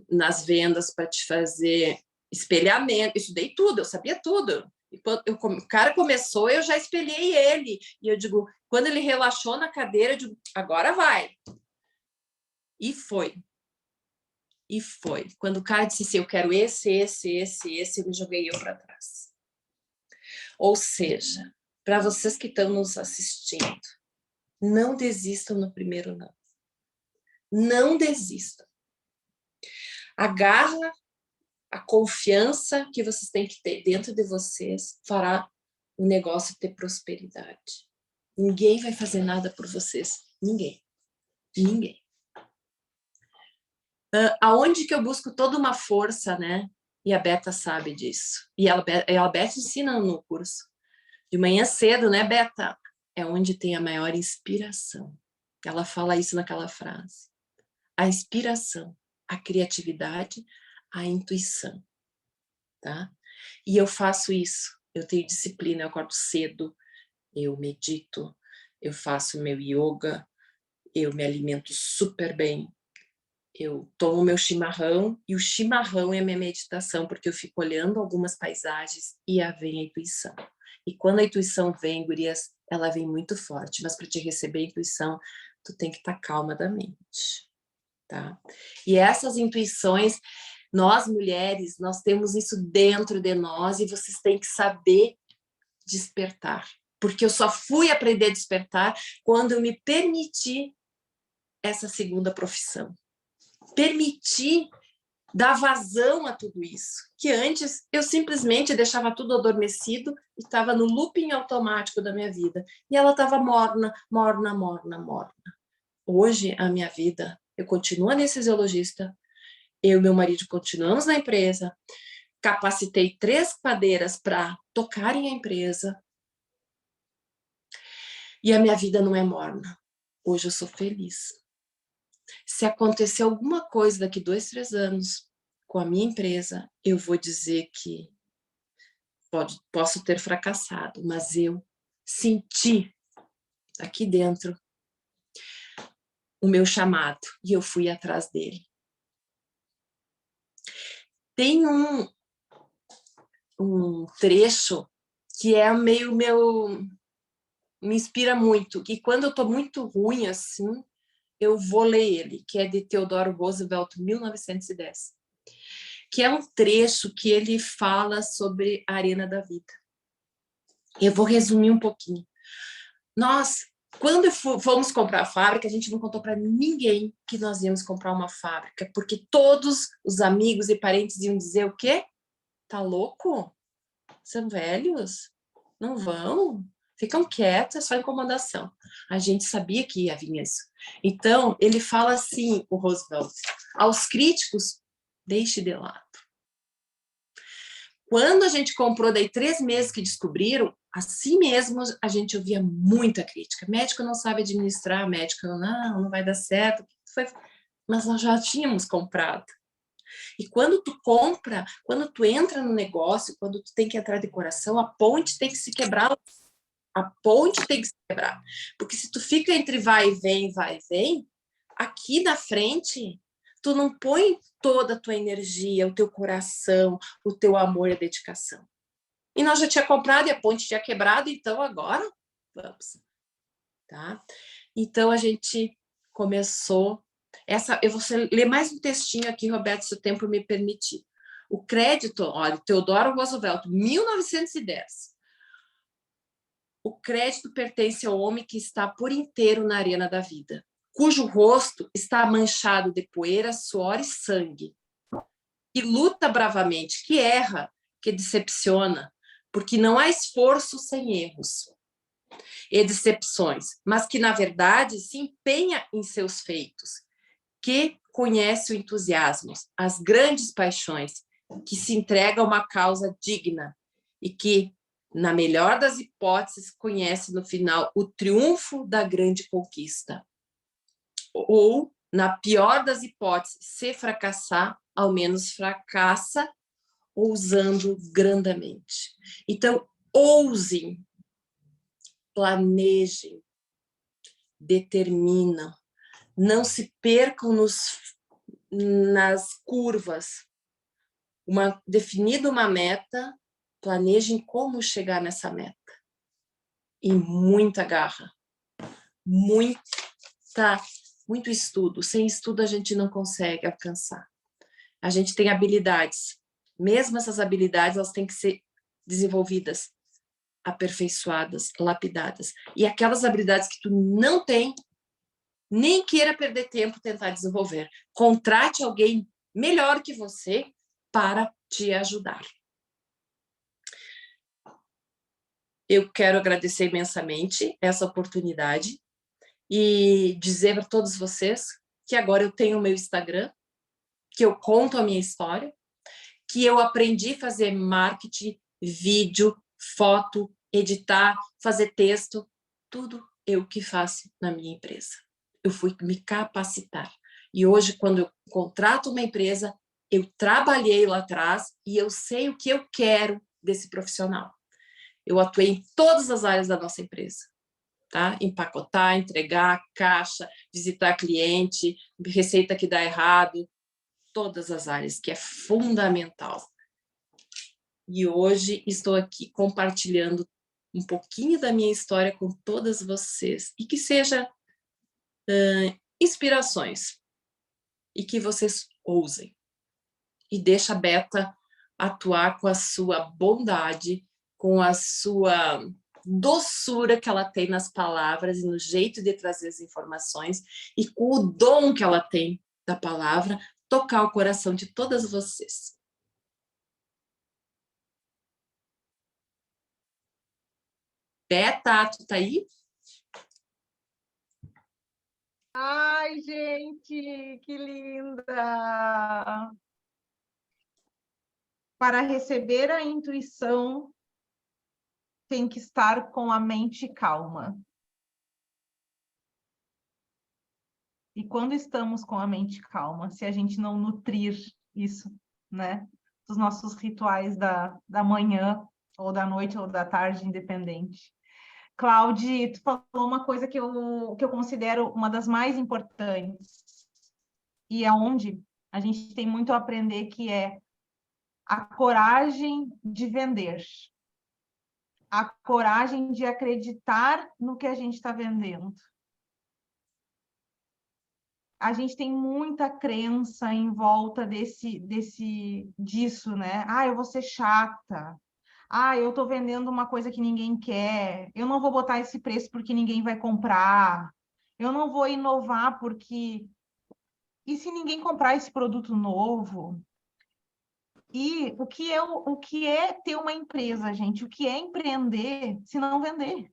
nas vendas para te fazer espelhamento, eu estudei tudo, eu sabia tudo. E quando o cara começou, eu já espelhei ele. E eu digo, quando ele relaxou na cadeira, eu digo, agora vai. E foi. E foi. Quando o cara disse assim, eu quero esse, eu me joguei eu para trás. Ou seja, para vocês que estão nos assistindo, não desistam no primeiro não. Não desistam. A garra, a confiança que vocês têm que ter dentro de vocês fará o negócio ter prosperidade. Ninguém vai fazer nada por vocês. Ninguém. Ninguém. Aonde que eu busco toda uma força, né? E a Beta sabe disso. E a Beta ensina no curso. De manhã cedo, né, Beta? É onde tem a maior inspiração. Ela fala isso naquela frase. A inspiração, a criatividade, a intuição, tá? E eu faço isso. Eu tenho disciplina, eu acordo cedo, eu medito, eu faço meu yoga, eu me alimento super bem, eu tomo meu chimarrão, e o chimarrão é a minha meditação, porque eu fico olhando algumas paisagens e vem a intuição. E quando a intuição vem, gurias, ela vem muito forte, mas para te receber a intuição, tu tem que estar calma da mente, tá? E essas intuições, nós mulheres, nós temos isso dentro de nós e vocês têm que saber despertar. Porque eu só fui aprender a despertar quando eu me permiti essa segunda profissão. Permiti dar vazão a tudo isso. Que antes eu simplesmente deixava tudo adormecido e estava no looping automático da minha vida. E ela estava morna, morna, morna, morna. Hoje, a minha vida, eu continuo anestesiologista, eu e meu marido continuamos na empresa, capacitei 3 padeiras para tocarem a empresa, e a minha vida não é morna. Hoje eu sou feliz. Se acontecer alguma coisa daqui 2, 3 anos com a minha empresa, eu vou dizer que posso ter fracassado, mas eu senti aqui dentro o meu chamado e eu fui atrás dele. Tem um trecho que é meio me inspira muito, que quando eu estou muito ruim assim, eu vou ler ele, que é de Theodore Roosevelt, 1910, que é um trecho que ele fala sobre a arena da vida. Eu vou resumir um pouquinho. Nós, quando fomos comprar a fábrica, a gente não contou para ninguém que nós íamos comprar uma fábrica, porque todos os amigos e parentes iam dizer o quê? Tá louco? São velhos? Não vão? Ficam quietos, é só incomodação. A gente sabia que ia vir isso. Então, ele fala assim, o Roosevelt, aos críticos, deixe de lado. quando a gente comprou, daí 3 meses que descobriram, assim mesmo a gente ouvia muita crítica. Médico não sabe administrar, médico não vai dar certo. Mas nós já tínhamos comprado. E quando tu compra, quando tu entra no negócio, quando tu tem que entrar de coração, a ponte tem que se quebrar. A ponte tem que se quebrar. Porque se tu fica entre vai e vem, aqui na frente, tu não põe toda a tua energia, o teu coração, o teu amor e a dedicação. E nós já tinha comprado e a ponte tinha quebrado, então agora vamos. Tá? Então a gente começou... eu vou ler mais um textinho aqui, Roberto, se o tempo me permitir. O crédito, olha, Theodore Roosevelt, 1910. O crédito pertence ao homem que está por inteiro na arena da vida, cujo rosto está manchado de poeira, suor e sangue, que luta bravamente, que erra, que decepciona, porque não há esforço sem erros e decepções, mas que, na verdade, se empenha em seus feitos, que conhece o entusiasmo, as grandes paixões, que se entrega a uma causa digna e que, na melhor das hipóteses, conhece no final o triunfo da grande conquista. Ou, na pior das hipóteses, se fracassar, ao menos fracassa, ousando grandemente. Então, ousem, planejem, determinam, não se percam nas curvas. Definida uma meta, planejem como chegar nessa meta. E muita garra, muito estudo. Sem estudo a gente não consegue alcançar. A gente tem habilidades. Mesmo essas habilidades, elas têm que ser desenvolvidas, aperfeiçoadas, lapidadas. E aquelas habilidades que tu não tem, nem queira perder tempo tentar desenvolver. Contrate alguém melhor que você para te ajudar. Eu quero agradecer imensamente essa oportunidade e dizer para todos vocês que agora eu tenho o meu Instagram, que eu conto a minha história, que eu aprendi a fazer marketing, vídeo, foto, editar, fazer texto, tudo eu que faço na minha empresa. Eu fui me capacitar. E hoje, quando eu contrato uma empresa, eu trabalhei lá atrás e eu sei o que eu quero desse profissional. Eu atuei em todas as áreas da nossa empresa, tá? Empacotar, entregar, caixa, visitar cliente, receita que dá errado, todas as áreas, que é fundamental. E hoje estou aqui compartilhando um pouquinho da minha história com todas vocês, e que seja inspirações, e que vocês ousem. E deixa a Beta atuar com a sua bondade, com a sua doçura que ela tem nas palavras e no jeito de trazer as informações, e com o dom que ela tem da palavra, tocar o coração de todas vocês. Beta, tu tá aí? Ai, gente, que linda! Para receber a intuição, tem que estar com a mente calma. E quando estamos com a mente calma, se a gente não nutrir isso, né, dos nossos rituais da manhã, ou da noite, ou da tarde, independente. Cláudia, tu falou uma coisa que eu considero uma das mais importantes, e é onde a gente tem muito a aprender, que é a coragem de vender. A coragem de acreditar no que a gente está vendendo. A gente tem muita crença em volta disso, né? Ah, eu vou ser chata. Ah, eu estou vendendo uma coisa que ninguém quer. Eu não vou botar esse preço porque ninguém vai comprar. Eu não vou inovar porque... E se ninguém comprar esse produto novo? E o que é ter uma empresa, gente? O que é empreender se não vender?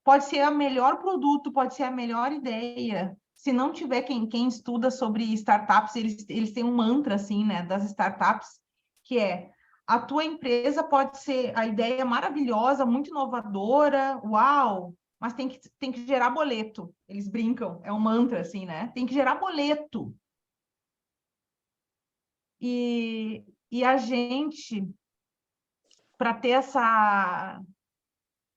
Pode ser o melhor produto, pode ser a melhor ideia. Se não tiver quem estuda sobre startups, eles têm um mantra, assim, né, das startups, que é: a tua empresa pode ser a ideia maravilhosa, muito inovadora, uau, mas tem que gerar boleto. Eles brincam, é um mantra assim, né? Tem que gerar boleto. E a gente, para ter essa...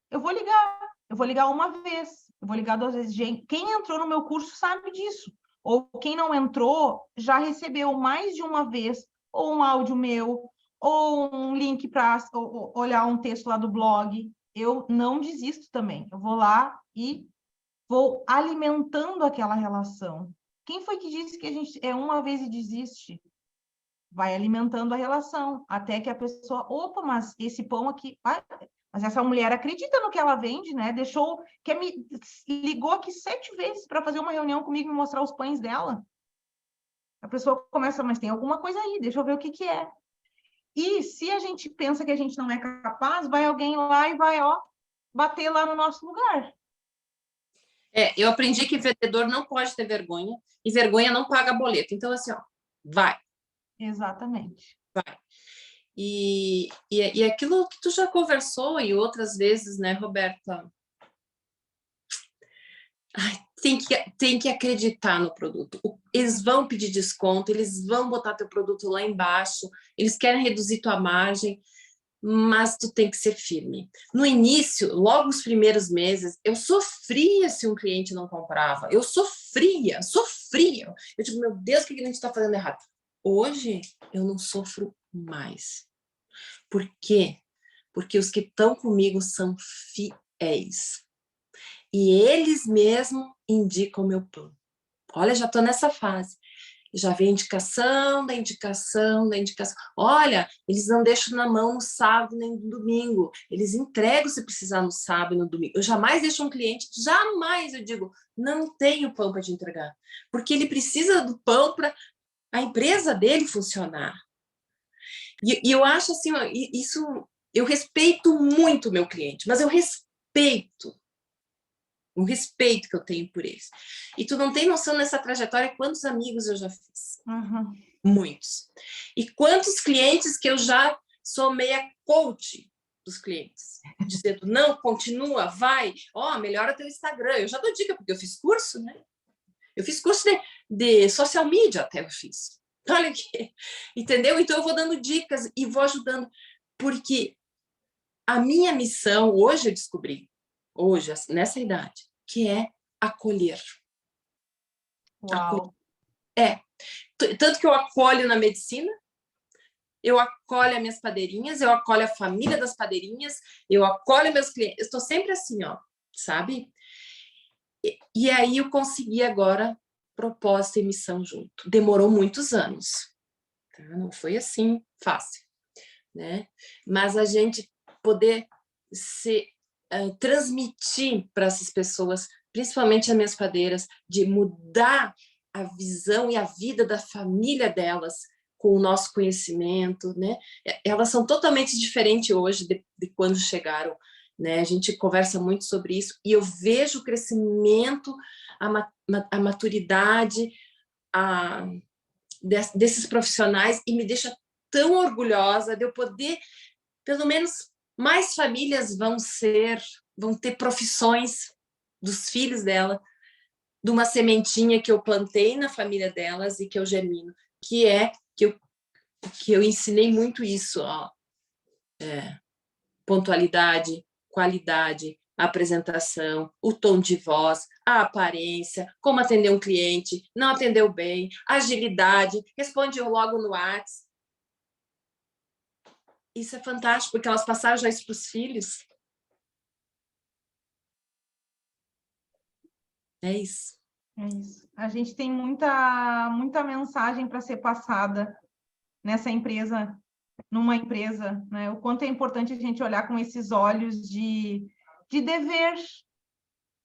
Eu vou ligar uma vez, eu vou ligar 2 vezes. Gente, quem entrou no meu curso sabe disso. Ou quem não entrou já recebeu mais de uma vez, ou um áudio meu, ou um link para olhar um texto lá do blog. Eu não desisto também. Eu vou lá e vou alimentando aquela relação. Quem foi que disse que a gente é uma vez e desiste? Vai alimentando a relação, até que a pessoa, opa, mas esse pão aqui, mas essa mulher acredita no que ela vende, né? Ligou aqui 7 vezes para fazer uma reunião comigo e mostrar os pães dela. A pessoa começa, mas tem alguma coisa aí, deixa eu ver o que que é. E se a gente pensa que a gente não é capaz, vai alguém lá e vai, ó, bater lá no nosso lugar. Eu aprendi que vendedor não pode ter vergonha, e vergonha não paga boleto. Então, assim, ó, vai. Exatamente. Vai. E aquilo que tu já conversou e outras vezes, né, Roberta? Ai, tem que acreditar no produto. Eles vão pedir desconto, eles vão botar teu produto lá embaixo, eles querem reduzir tua margem, mas tu tem que ser firme. No início, logo os primeiros meses, eu sofria se um cliente não comprava. Eu sofria. Eu digo, meu Deus, o que a gente está fazendo errado? Hoje, eu não sofro mais. Por quê? Porque os que estão comigo são fiéis. E eles mesmos indicam o meu pão. Olha, já estou nessa fase. Já vem indicação da indicação da indicação. Olha, eles não deixam na mão no sábado nem no domingo. Eles entregam se precisar no sábado e no domingo. Eu jamais deixo um cliente, jamais eu digo, não tenho pão para te entregar. Porque ele precisa do pão para a empresa dele funcionar. E eu acho assim, ó, isso, eu respeito muito o meu cliente, mas eu respeito o respeito que eu tenho por eles. E tu não tem noção nessa trajetória quantos amigos eu já fiz. Uhum. Muitos. E quantos clientes que eu já sou meia coach dos clientes. Dizendo, não, continua, vai. Ó, melhora teu Instagram. Eu já dou dica, porque eu fiz curso, né? Eu fiz curso de social media até eu fiz. Olha aqui. Entendeu? Então eu vou dando dicas e vou ajudando. Porque a minha missão, hoje eu descobri, hoje, nessa idade, que é acolher. Uau. Tanto que eu acolho na medicina, eu acolho as minhas padeirinhas, eu acolho a família das padeirinhas, eu acolho meus clientes, eu estou sempre assim, ó, sabe? E aí eu consegui agora propósito e missão junto. Demorou muitos anos, tá? Não foi assim fácil, né? Mas a gente poder transmitir para essas pessoas, principalmente as minhas padeiras, de mudar a visão e a vida da família delas com o nosso conhecimento, né? Elas são totalmente diferentes hoje de quando chegaram, né? A gente conversa muito sobre isso e eu vejo o crescimento, a maturidade desses profissionais e me deixa tão orgulhosa de eu poder, pelo menos, mais famílias vão ter profissões dos filhos dela, de uma sementinha que eu plantei na família delas e que eu germino, que eu ensinei muito isso, ó, pontualidade, qualidade, apresentação, o tom de voz, a aparência, como atender um cliente, não atendeu bem, agilidade, responde logo no WhatsApp. Isso é fantástico, porque elas passaram já isso para os filhos. É isso. É isso. A gente tem muita mensagem para ser passada nessa empresa, numa empresa, né? O quanto é importante a gente olhar com esses olhos de dever,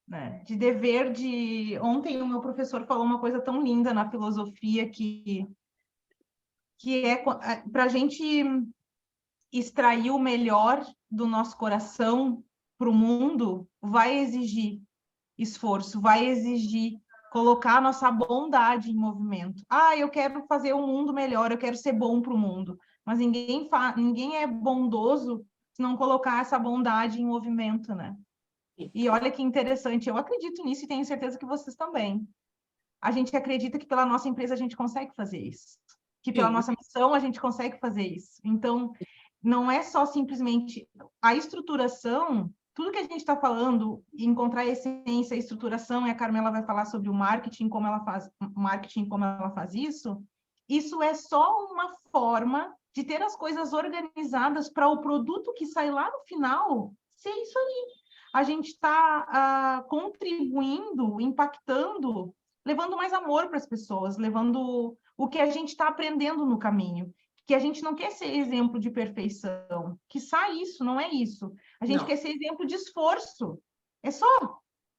né? De dever de... Ontem o meu professor falou uma coisa tão linda na filosofia que é para a gente extrair o melhor do nosso coração para o mundo, vai exigir esforço, vai exigir colocar a nossa bondade em movimento. Ah, eu quero fazer um mundo melhor, eu quero ser bom para o mundo. mas ninguém é bondoso se não colocar essa bondade em movimento, né? E olha que interessante, eu acredito nisso e tenho certeza que vocês também. A gente acredita que pela nossa empresa a gente consegue fazer isso, que pela nossa missão a gente consegue fazer isso. Então, não é só simplesmente a estruturação, tudo que a gente está falando, encontrar a essência, a estruturação, e a Carmela vai falar sobre o marketing, como ela faz isso é só uma forma de ter as coisas organizadas para o produto que sai lá no final ser isso aí. A gente está contribuindo, impactando, levando mais amor para as pessoas, levando o que a gente está aprendendo no caminho. Que a gente não quer ser exemplo de perfeição, que sai isso, não é isso. A gente quer ser exemplo de esforço. É só.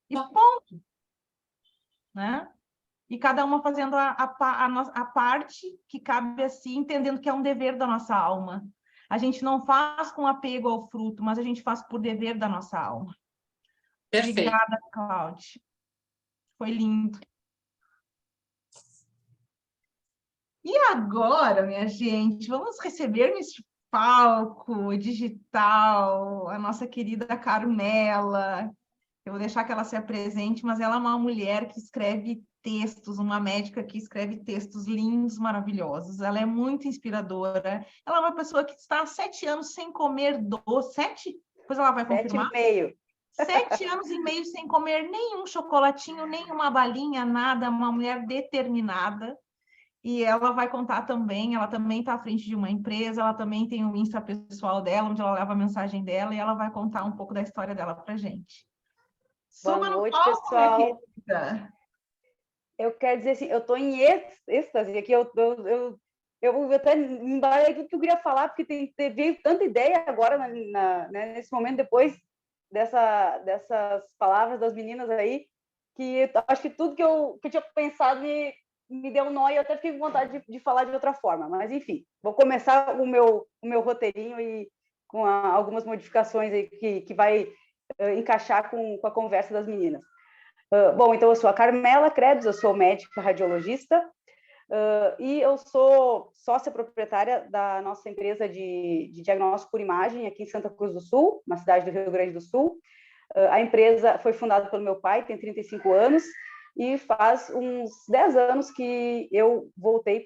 E ponto. Né? E cada uma fazendo a parte que cabe assim, entendendo que é um dever da nossa alma. A gente não faz com apego ao fruto, mas a gente faz por dever da nossa alma. Perfeito. Obrigada, Cláudia. Foi lindo. E agora, minha gente, vamos receber neste palco digital a nossa querida Carmela. Eu vou deixar que ela se apresente, mas ela é uma mulher que escreve textos, uma médica que escreve textos lindos, maravilhosos. Ela é muito inspiradora. Ela é uma pessoa que está há 7 anos sem comer doce. 7? Depois ela vai confirmar. 7,5. 7 anos e meio sem comer nenhum chocolatinho, nenhuma balinha, nada. Uma mulher determinada. E ela vai contar também, ela também está à frente de uma empresa, ela também tem o Insta pessoal dela, onde ela leva a mensagem dela, e ela vai contar um pouco da história dela para a gente. Boa noite, pessoal. Eu quero dizer assim, eu estou em êxtase aqui, eu até embaralhei tudo que eu queria falar, porque veio tanta ideia agora, né, nesse momento, depois dessas palavras das meninas aí, que acho que tudo que eu tinha pensado me deu um nó e eu até fiquei com vontade de falar de outra forma. Mas, enfim, vou começar o meu roteirinho e com algumas modificações aí que vai encaixar com a conversa das meninas. Bom, então eu sou a Carmela Krebs, eu sou médica radiologista e eu sou sócia proprietária da nossa empresa de diagnóstico por imagem aqui em Santa Cruz do Sul, uma cidade do Rio Grande do Sul. A empresa foi fundada pelo meu pai, tem 35 anos, e faz uns 10 anos que eu voltei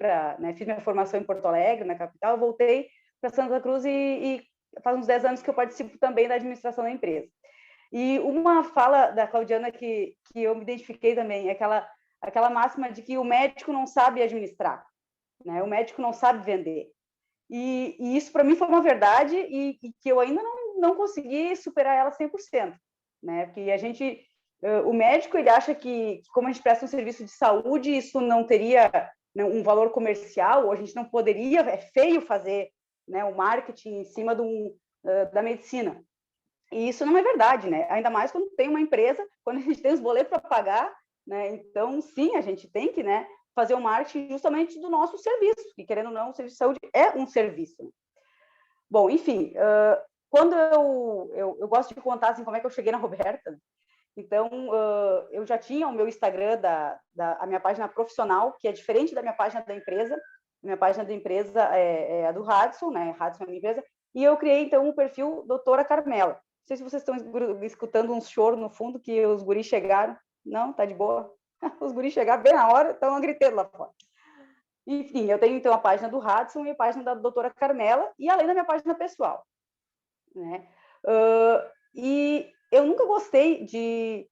fiz minha formação em Porto Alegre, na capital, voltei para Santa Cruz e faz uns 10 anos que eu participo também da administração da empresa. E uma fala da Claudiana que eu me identifiquei também, é aquela máxima de que o médico não sabe administrar, né? O médico não sabe vender. E isso, para mim, foi uma verdade e que eu ainda não consegui superar ela 100%. Né? Porque o médico, ele acha que como a gente presta um serviço de saúde, isso não teria, né, um valor comercial, ou a gente não poderia, é feio fazer, né, o marketing em cima da medicina. E isso não é verdade, né? Ainda mais quando tem uma empresa, quando a gente tem os boletos para pagar, né? Então, sim, a gente tem que, né, fazer o marketing justamente do nosso serviço, que, querendo ou não, o serviço de saúde é um serviço. Bom, enfim, quando eu gosto de contar assim, como é que eu cheguei na Roberta. Então, eu já tinha o meu Instagram, a minha página profissional, que é diferente da minha página da empresa. Minha página da empresa é a do Hudson, né? Hudson é a minha empresa. E eu criei, então, o perfil Doutora Carmela. Não sei se vocês estão escutando um choro no fundo, que os guris chegaram. Não, tá de boa. Os guris chegaram bem na hora, estão gritando lá fora. Enfim, eu tenho, então, a página do Hudson e a página da Doutora Carmela, e além da minha página pessoal. Né? E eu nunca gostei de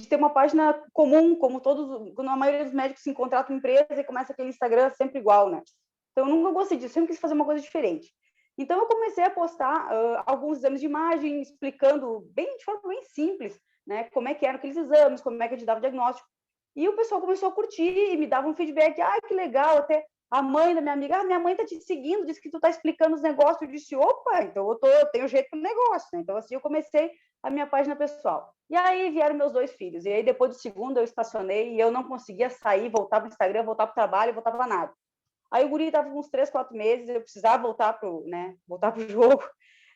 ter uma página comum, como quando a maioria dos médicos se contratam em empresa e começa aquele Instagram sempre igual, né? Então, eu nunca gostei disso, sempre quis fazer uma coisa diferente. Então, eu comecei a postar alguns exames de imagem, explicando de forma bem simples, né, como é que eram aqueles exames, como é que a gente dava o diagnóstico. E o pessoal começou a curtir e me dava um feedback, que legal, até a mãe da minha amiga, minha mãe tá te seguindo, disse que tu tá explicando os negócios. Eu disse, opa, então eu tenho jeito pro negócio, né? Então, assim, eu comecei a minha página pessoal. E aí vieram meus 2 filhos. E aí, depois do segundo, eu estacionei e eu não conseguia sair, voltar pro Instagram, voltar pro trabalho, voltar para nada. Aí o guri estava com uns 3, 4 meses, eu precisava voltar pro jogo.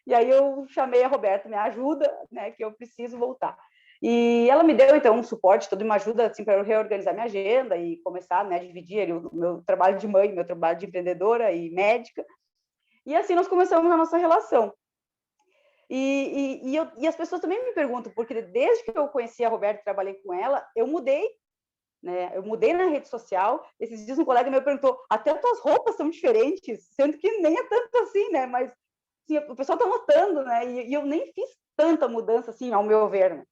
E aí eu chamei a Roberta, me ajuda, né, que eu preciso voltar. E ela me deu, então, um suporte, toda uma ajuda, assim, para eu reorganizar minha agenda e começar, né, a dividir ali o meu trabalho de mãe, meu trabalho de empreendedora e médica. E assim nós começamos a nossa relação. E as pessoas também me perguntam, porque desde que eu conheci a Roberta e trabalhei com ela, eu mudei, né? Eu mudei na rede social. Esses dias um colega meu perguntou, até as tuas roupas são diferentes, sendo que nem é tanto assim, né? Mas assim, o pessoal está notando, né? E eu nem fiz tanta mudança assim, ao meu ver, né?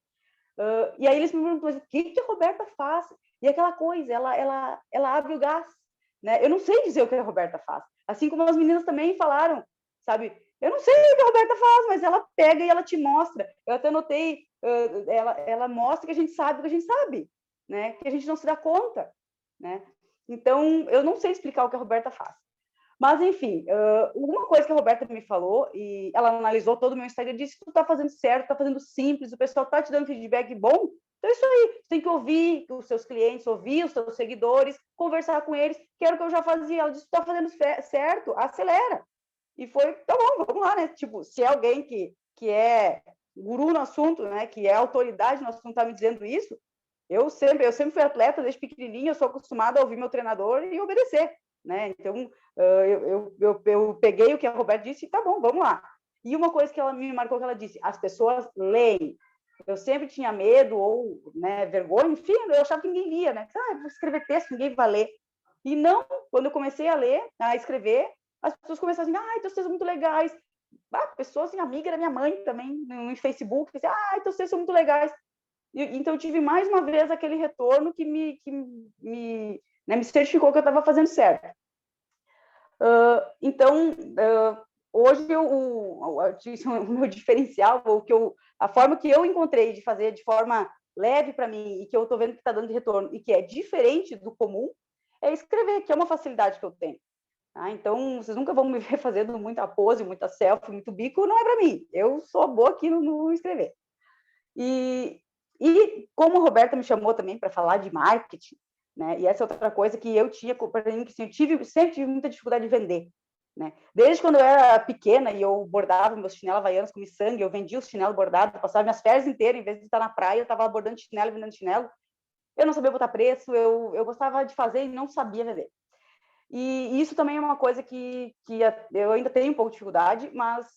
E aí eles me perguntam, mas o que a Roberta faz? E aquela coisa, ela abre o gás, né? Eu não sei dizer o que a Roberta faz. Assim como as meninas também falaram, sabe? Eu não sei o que a Roberta faz, mas ela pega e ela te mostra. Eu até notei, ela mostra que a gente sabe o que a gente sabe, né? Que a gente não se dá conta, né? Então, eu não sei explicar o que a Roberta faz. Mas, enfim, uma coisa que a Roberta me falou, e ela analisou todo o meu Instagram, disse que tu tá fazendo certo, tá fazendo simples, o pessoal tá te dando feedback bom, então é isso aí, tu tem que ouvir os seus clientes, ouvir os seus seguidores, conversar com eles, que era o que eu já fazia. Ela disse, tu tá fazendo certo, acelera. E foi, tá bom, vamos lá, né? Tipo, se é alguém que é guru no assunto, né, que é autoridade no assunto, tá me dizendo isso, eu sempre fui atleta desde pequenininha, eu sou acostumada a ouvir meu treinador e obedecer, né? Então, eu peguei o que a Roberta disse e tá bom, vamos lá. E uma coisa que ela me marcou, que ela disse, as pessoas leem. Eu sempre tinha medo ou, né, vergonha, enfim, eu achava que ninguém lia, né? Vou escrever texto, ninguém vai ler. E não, quando eu comecei a ler, a escrever, as pessoas começaram a dizer, teus textos são muito legais. Pessoas, assim, amiga da minha mãe também, no Facebook, disse, teus textos são muito legais. Então, eu tive mais uma vez aquele retorno que me certificou que eu estava fazendo certo. Então, hoje o meu diferencial, a forma que eu encontrei de fazer de forma leve para mim e que eu estou vendo que está dando de retorno e que é diferente do comum, é escrever, que é uma facilidade que eu tenho. Então, vocês nunca vão me ver fazendo muita pose, muita selfie, muito bico, não é para mim. Eu sou boa aqui no escrever. E como a Roberta me chamou também para falar de marketing, né? E essa é outra coisa que eu tinha, para mim, que sempre tive muita dificuldade de vender, né? Desde quando eu era pequena e eu bordava meus chinelos havaianos com miçangue, eu vendia os chinelos bordados, passava minhas férias inteiras, em vez de estar na praia, eu estava bordando chinelo e vendendo chinelo. Eu não sabia botar preço, eu gostava de fazer e não sabia vender. E isso também é uma coisa que eu ainda tenho um pouco de dificuldade, mas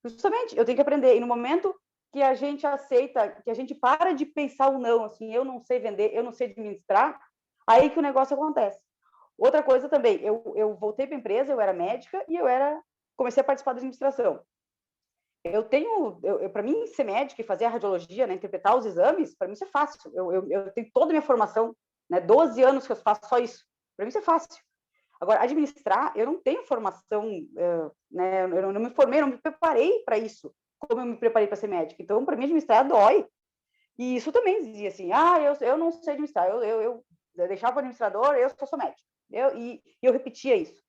justamente eu tenho que aprender. E no momento que a gente aceita, que a gente para de pensar o não, assim, eu não sei vender, eu não sei administrar, aí que o negócio acontece. Outra coisa também, eu voltei para a empresa, eu era médica e comecei a participar da administração. Para mim, ser médica e fazer a radiologia, né, interpretar os exames, para mim isso é fácil. Eu tenho toda a minha formação, né, 12 anos que eu faço só isso. Para mim isso é fácil. Agora, administrar, eu não tenho formação, né, eu não me formei, não me preparei para isso, como eu me preparei para ser médica. Então, para mim, administrar dói. E isso também dizia assim, eu não sei administrar, eu deixava o administrador, eu sou médica. E eu repetia isso.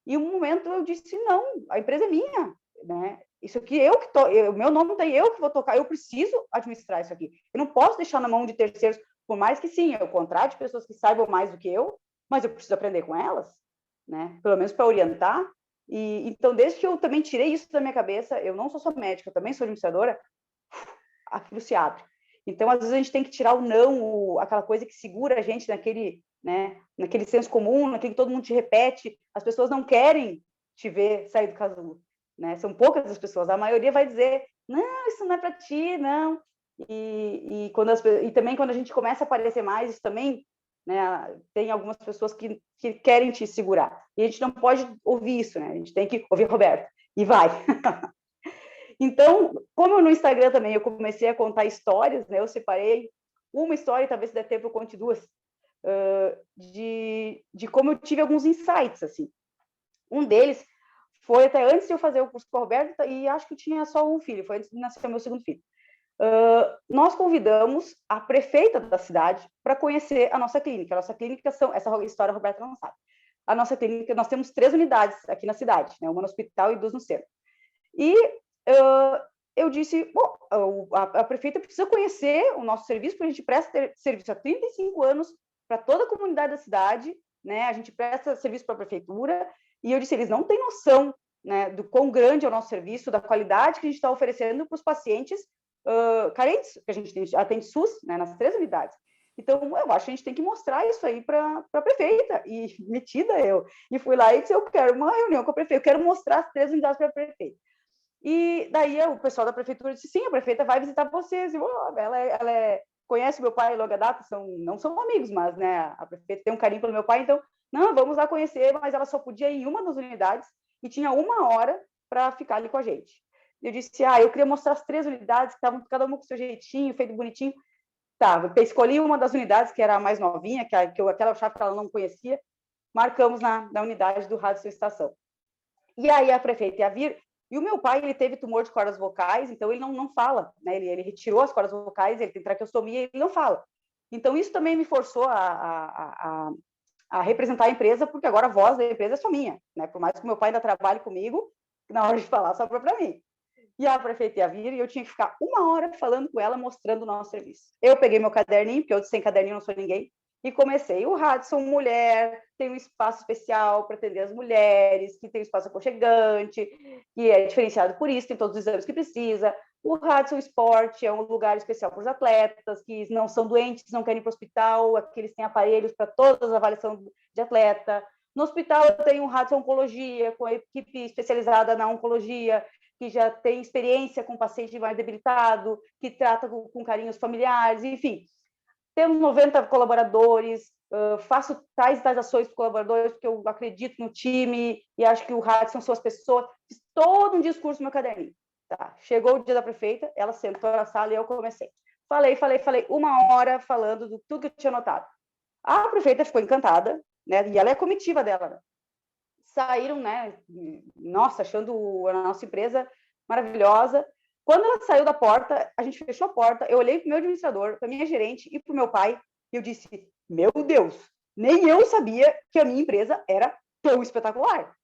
E um momento eu disse, não, a empresa é minha, né? Isso aqui, o meu nome daí, eu que vou tocar, eu preciso administrar isso aqui. Eu não posso deixar na mão de terceiros, por mais que sim, eu contrate pessoas que saibam mais do que eu, mas eu preciso aprender com elas, né? Pelo menos para orientar. Então, desde que eu também tirei isso da minha cabeça, eu não sou só médica, eu também sou administradora, aquilo se abre. Então, às vezes, a gente tem que tirar o não, aquela coisa que segura a gente naquele, né, naquele senso comum, naquele que todo mundo te repete. As pessoas não querem te ver sair do casulo, né? São poucas as pessoas. A maioria vai dizer, não, isso não é para ti, não. E também, quando a gente começa a aparecer mais, isso também, né, tem algumas pessoas que querem te segurar. E a gente não pode ouvir isso, né? A gente tem que ouvir Roberto. E vai. Então, como no Instagram também eu comecei a contar histórias, né? Eu separei uma história, talvez se der tempo eu conte duas, de como eu tive alguns insights, assim. Um deles foi até antes de eu fazer o curso com a Roberta, e acho que eu tinha só um filho, foi antes de nascer meu segundo filho. Nós convidamos a prefeita da cidade para conhecer a nossa clínica. A nossa clínica essa história a Roberta não sabe. A nossa clínica, nós temos 3 unidades aqui na cidade, né? Uma no hospital e 2 no centro. E eu disse, bom, a prefeita precisa conhecer o nosso serviço, porque a gente presta serviço há 35 anos para toda a comunidade da cidade, né? A gente presta serviço para a prefeitura, e eu disse, eles não têm noção, né, do quão grande é o nosso serviço, da qualidade que a gente está oferecendo para os pacientes carentes, que a gente atende SUS, né, nas 3 unidades. Então, eu acho que a gente tem que mostrar isso aí para a prefeita, e metida eu. E fui lá e disse, eu quero uma reunião com a prefeita, eu quero mostrar as 3 unidades para a prefeita. E daí o pessoal da prefeitura disse, sim, a prefeita vai visitar vocês. E, ela conhece meu pai de longa data, não são amigos, mas né, a prefeita tem um carinho pelo meu pai, então, não, vamos lá conhecer, mas ela só podia ir em uma das unidades e tinha 1 hora para ficar ali com a gente. Eu disse, eu queria mostrar as 3 unidades, que estavam cada uma com o seu jeitinho, feito bonitinho. Tá, eu escolhi uma das unidades, que era a mais novinha, aquela chave que ela não conhecia, marcamos na unidade do Rádio Sua Estação. E aí a prefeita ia vir, e o meu pai, ele teve tumor de cordas vocais, então ele não fala, né? Ele retirou as cordas vocais, ele tem traqueostomia, ele não fala. Então isso também me forçou a representar a empresa, porque agora a voz da empresa é só minha, né? Por mais que o meu pai ainda trabalhe comigo, na hora de falar só para mim. E a prefeita ia vir e eu tinha que ficar 1 hora falando com ela, mostrando o nosso serviço. Eu peguei meu caderninho, porque eu sem caderninho não sou ninguém, e comecei. O Radisson Mulher tem um espaço especial para atender as mulheres, que tem um espaço aconchegante, que é diferenciado por isso, tem todos os exames que precisa. O Radisson Esporte é um lugar especial para os atletas que não são doentes, não querem ir para o hospital, aqui eles têm aparelhos para todas as avaliações de atleta. No hospital eu tenho o Radisson Oncologia, com a equipe especializada na oncologia, que já tem experiência com paciente mais debilitado, que trata com carinho os familiares, enfim. Temos 90 colaboradores, faço tais ações para colaboradores, porque eu acredito no time e acho que o Radisson são as pessoas. Fiz todo um discurso no meu caderninho. Tá. Chegou o dia da prefeita, ela sentou na sala e eu comecei. Falei, 1 hora falando de tudo que eu tinha notado. A prefeita ficou encantada, né? E ela é a comitiva dela, né? Saíram, né? Nossa, achando a nossa empresa maravilhosa. Quando ela saiu da porta, a gente fechou a porta, eu olhei para o meu administrador, para a minha gerente e para o meu pai, e eu disse, meu Deus, nem eu sabia que a minha empresa era tão espetacular,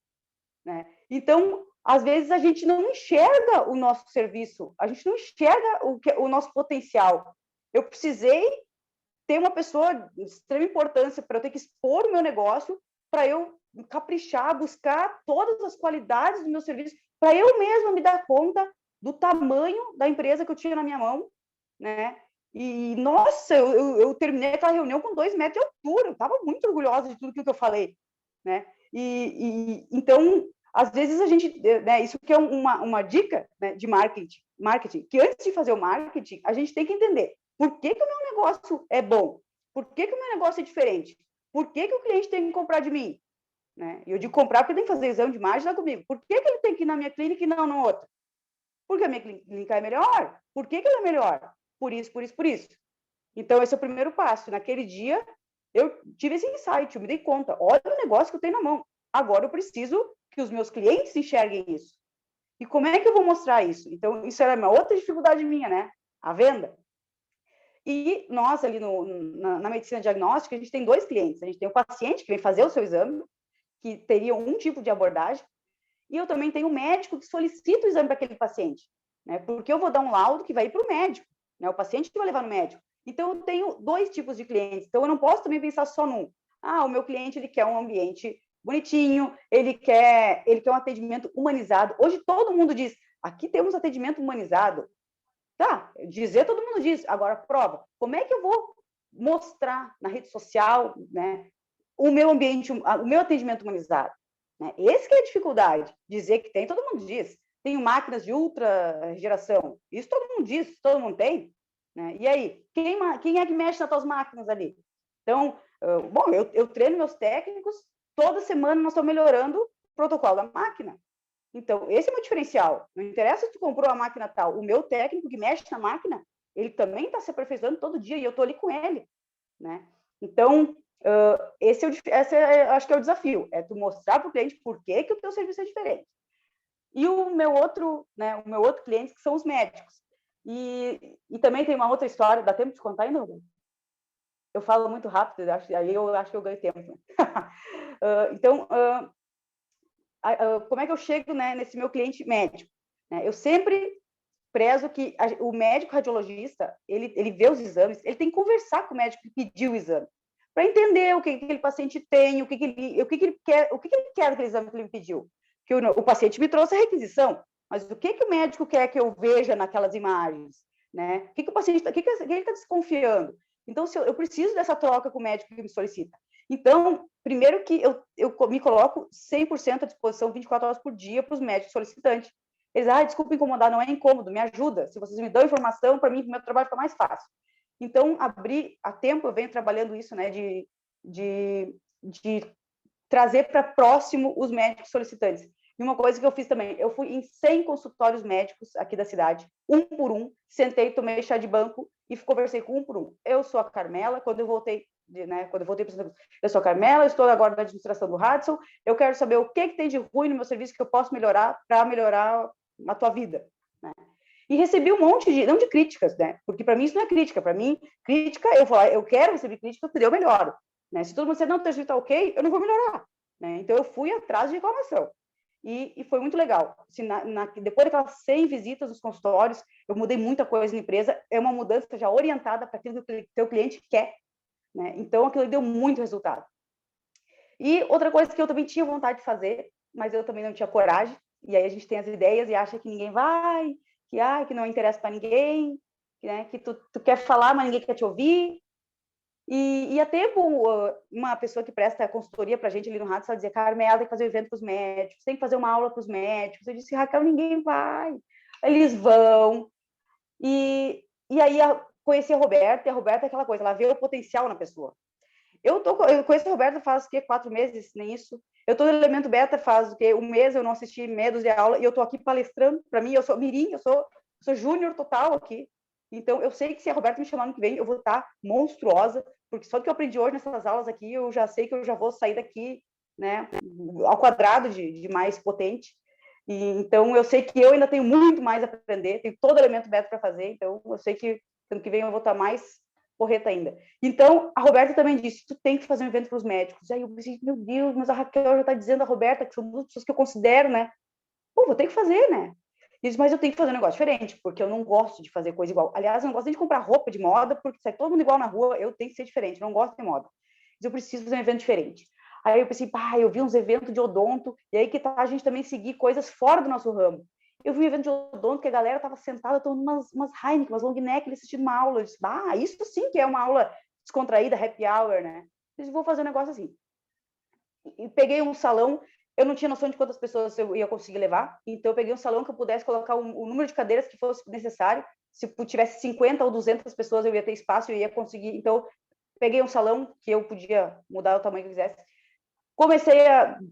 né? Então, às vezes, a gente não enxerga o nosso serviço, a gente não enxerga o nosso potencial. Eu precisei ter uma pessoa de extrema importância para eu ter que expor o meu negócio, para eu caprichar, buscar todas as qualidades do meu serviço, para eu mesma me dar conta do tamanho da empresa que eu tinha na minha mão, né? E, nossa, eu terminei aquela reunião com 2 metros de altura, eu estava muito orgulhosa de tudo que eu falei, né? Então, às vezes a gente, né, isso que é uma dica, né, de marketing, que antes de fazer o marketing, a gente tem que entender por que o meu negócio é bom, por que o meu negócio é diferente, por que o cliente tem que comprar de mim, né? E eu digo comprar porque tem que fazer exame de imagem lá comigo. Por que ele tem que ir na minha clínica e não na outra? Porque a minha clínica é melhor. Por que ela é melhor? Por isso, por isso, por isso. Então, esse é o primeiro passo. Naquele dia, eu tive esse insight, eu me dei conta. Olha o negócio que eu tenho na mão. Agora eu preciso que os meus clientes enxerguem isso. E como é que eu vou mostrar isso? Então, isso era uma outra dificuldade minha, né? A venda. E nós, ali na medicina diagnóstica, a gente tem 2 clientes. A gente tem o paciente que vem fazer o seu exame, que teria um tipo de abordagem, e eu também tenho um médico que solicita o exame para aquele paciente, né? Porque eu vou dar um laudo que vai ir para o médico, né? O paciente que vai levar no médico. Então, eu tenho 2 tipos de clientes. Então, eu não posso também pensar só num. O meu cliente, ele quer um ambiente bonitinho, ele quer um atendimento humanizado. Hoje, todo mundo diz, aqui temos atendimento humanizado. Tá, dizer todo mundo diz. Agora, prova. Como é que eu vou mostrar na rede social, né, o meu ambiente, o meu atendimento humanizado? Né? Esse que é a dificuldade. Dizer que tem, todo mundo diz. Tenho máquinas de ultra geração. Isso todo mundo diz, todo mundo tem. Né? E aí, quem é que mexe nas tuas máquinas ali? Então, bom, eu treino meus técnicos, toda semana nós estamos melhorando o protocolo da máquina. Então, esse é o meu diferencial. Não interessa se tu comprou a máquina tal. O meu técnico que mexe na máquina, ele também está se aperfeiçoando todo dia e eu estou ali com ele. Né? Então, esse acho que é o desafio, é tu mostrar para o cliente por que o teu serviço é diferente. E o meu outro cliente, que são os médicos. E também tem uma outra história, dá tempo de contar ainda, Rubem? Eu falo muito rápido, aí eu acho que eu ganho tempo. Então, como é que eu chego, né, nesse meu cliente médico? Eu sempre prezo que o médico radiologista, ele vê os exames, ele tem que conversar com o médico que pediu o exame, para entender o que aquele paciente tem, o que ele quer daquele exame que ele me pediu. Que o paciente me trouxe a requisição, mas o que o médico quer que eu veja naquelas imagens? Né? O que o paciente, ele está desconfiando? Então, se eu preciso dessa troca com o médico que me solicita. Então, primeiro que eu me coloco 100% à disposição, 24 horas por dia, para os médicos solicitantes. Eles, desculpa incomodar, não é incômodo, me ajuda. Se vocês me dão informação, para mim, meu trabalho fica mais fácil. Então, há tempo, eu venho trabalhando isso, né, de trazer para próximo os médicos solicitantes. E uma coisa que eu fiz também, eu fui em 100 consultórios médicos aqui da cidade, um por um, sentei, tomei chá de banco e conversei com um por um. Eu sou a Carmela, quando eu voltei para eu sou a Carmela, estou agora na administração do Hudson, eu quero saber o que tem de ruim no meu serviço que eu posso melhorar para melhorar a tua vida, né? E recebi um monte de, não de críticas, né? Porque para mim isso não é crítica, para mim, crítica, eu quero receber crítica porque eu melhoro, né? Se todo mundo disser, não, teu serviço tá ok, eu não vou melhorar, né? Então eu fui atrás de reclamação. E foi muito legal. Assim, depois daquelas 100 visitas nos consultórios, eu mudei muita coisa na empresa, é uma mudança já orientada para aquilo que o teu cliente quer, né? Então, aquilo deu muito resultado. E outra coisa que eu também tinha vontade de fazer, mas eu também não tinha coragem, e aí a gente tem as ideias e acha que ninguém vai, que não interessa para ninguém, né? Que tu quer falar, mas ninguém quer te ouvir. E há tempo, uma pessoa que presta consultoria para a gente ali no rádio, ela dizia, Carmela, tem que fazer um evento para os médicos, tem que fazer uma aula para os médicos. Eu disse, Raquel, ninguém vai. Eles vão. E aí, conheci a Roberta, e a Roberta é aquela coisa, ela vê o potencial na pessoa. Eu conheço a Roberta faz, 4 meses, nem isso. Eu estou no Elemento Beta faz, um mês, eu não assisti medos de aula, e eu estou aqui palestrando. Para mim, eu sou mirim, eu sou júnior total aqui. Então, eu sei que se a Roberta me chamar no que vem, eu vou estar monstruosa, porque só do que eu aprendi hoje nessas aulas aqui, eu já sei que eu já vou sair daqui, né, ao quadrado de mais potente. E, então, eu sei que eu ainda tenho muito mais a aprender, tenho todo elemento beta para fazer, então eu sei que ano que vem eu vou estar mais correta ainda. Então, a Roberta também disse, tu tem que fazer um evento para os médicos. Aí eu pensei, meu Deus, mas a Raquel já está dizendo a Roberta, que são duas pessoas que eu considero, né? Pô, vou ter que fazer, né? Diz, mas eu tenho que fazer um negócio diferente, porque eu não gosto de fazer coisa igual. Aliás, eu não gosto nem de comprar roupa de moda, porque sai todo mundo igual na rua, eu tenho que ser diferente, não gosto de moda. Mas eu preciso fazer um evento diferente. Aí eu pensei, eu vi uns eventos de odonto, e aí que tá a gente também seguir coisas fora do nosso ramo. Eu vi um evento de odonto que a galera tava sentada tomando umas Heineken, umas long neck, assistindo uma aula. Eu disse, isso sim que é uma aula descontraída, happy hour, né? Eu disse, vou fazer um negócio assim. E peguei um salão, eu não tinha noção de quantas pessoas eu ia conseguir levar, então eu peguei um salão que eu pudesse colocar o número de cadeiras que fosse necessário. Se tivesse 50 ou 200 pessoas, eu ia ter espaço, eu ia conseguir. Então, peguei um salão que eu podia mudar o tamanho que eu quisesse.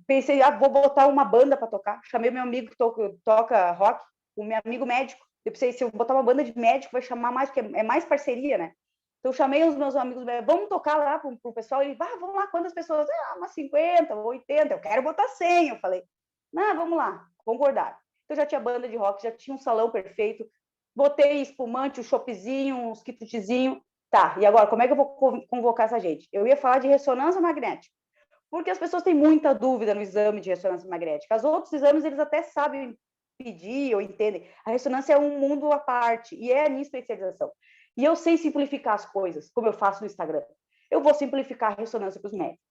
Pensei, vou botar uma banda para tocar. Chamei meu amigo que toca rock, o meu amigo médico. Eu pensei, se eu botar uma banda de médico, vai chamar mais, porque é mais parceria, né? Então, eu chamei os meus amigos, vamos tocar lá pro pessoal. Ele, vamos lá, quantas pessoas? Umas 50, 80, eu quero botar 100. Eu falei, vamos lá, concordaram. Então, já tinha banda de rock, já tinha um salão perfeito. Botei espumante, um choppzinho, uns quitutezinho. Tá, e agora, como é que eu vou convocar essa gente? Eu ia falar de ressonância magnética, porque as pessoas têm muita dúvida no exame de ressonância magnética. Os outros exames, eles até sabem pedir ou entendem. A ressonância é um mundo à parte, e é a minha especialização. E eu sei simplificar as coisas, como eu faço no Instagram. Eu vou simplificar a ressonância para os médicos.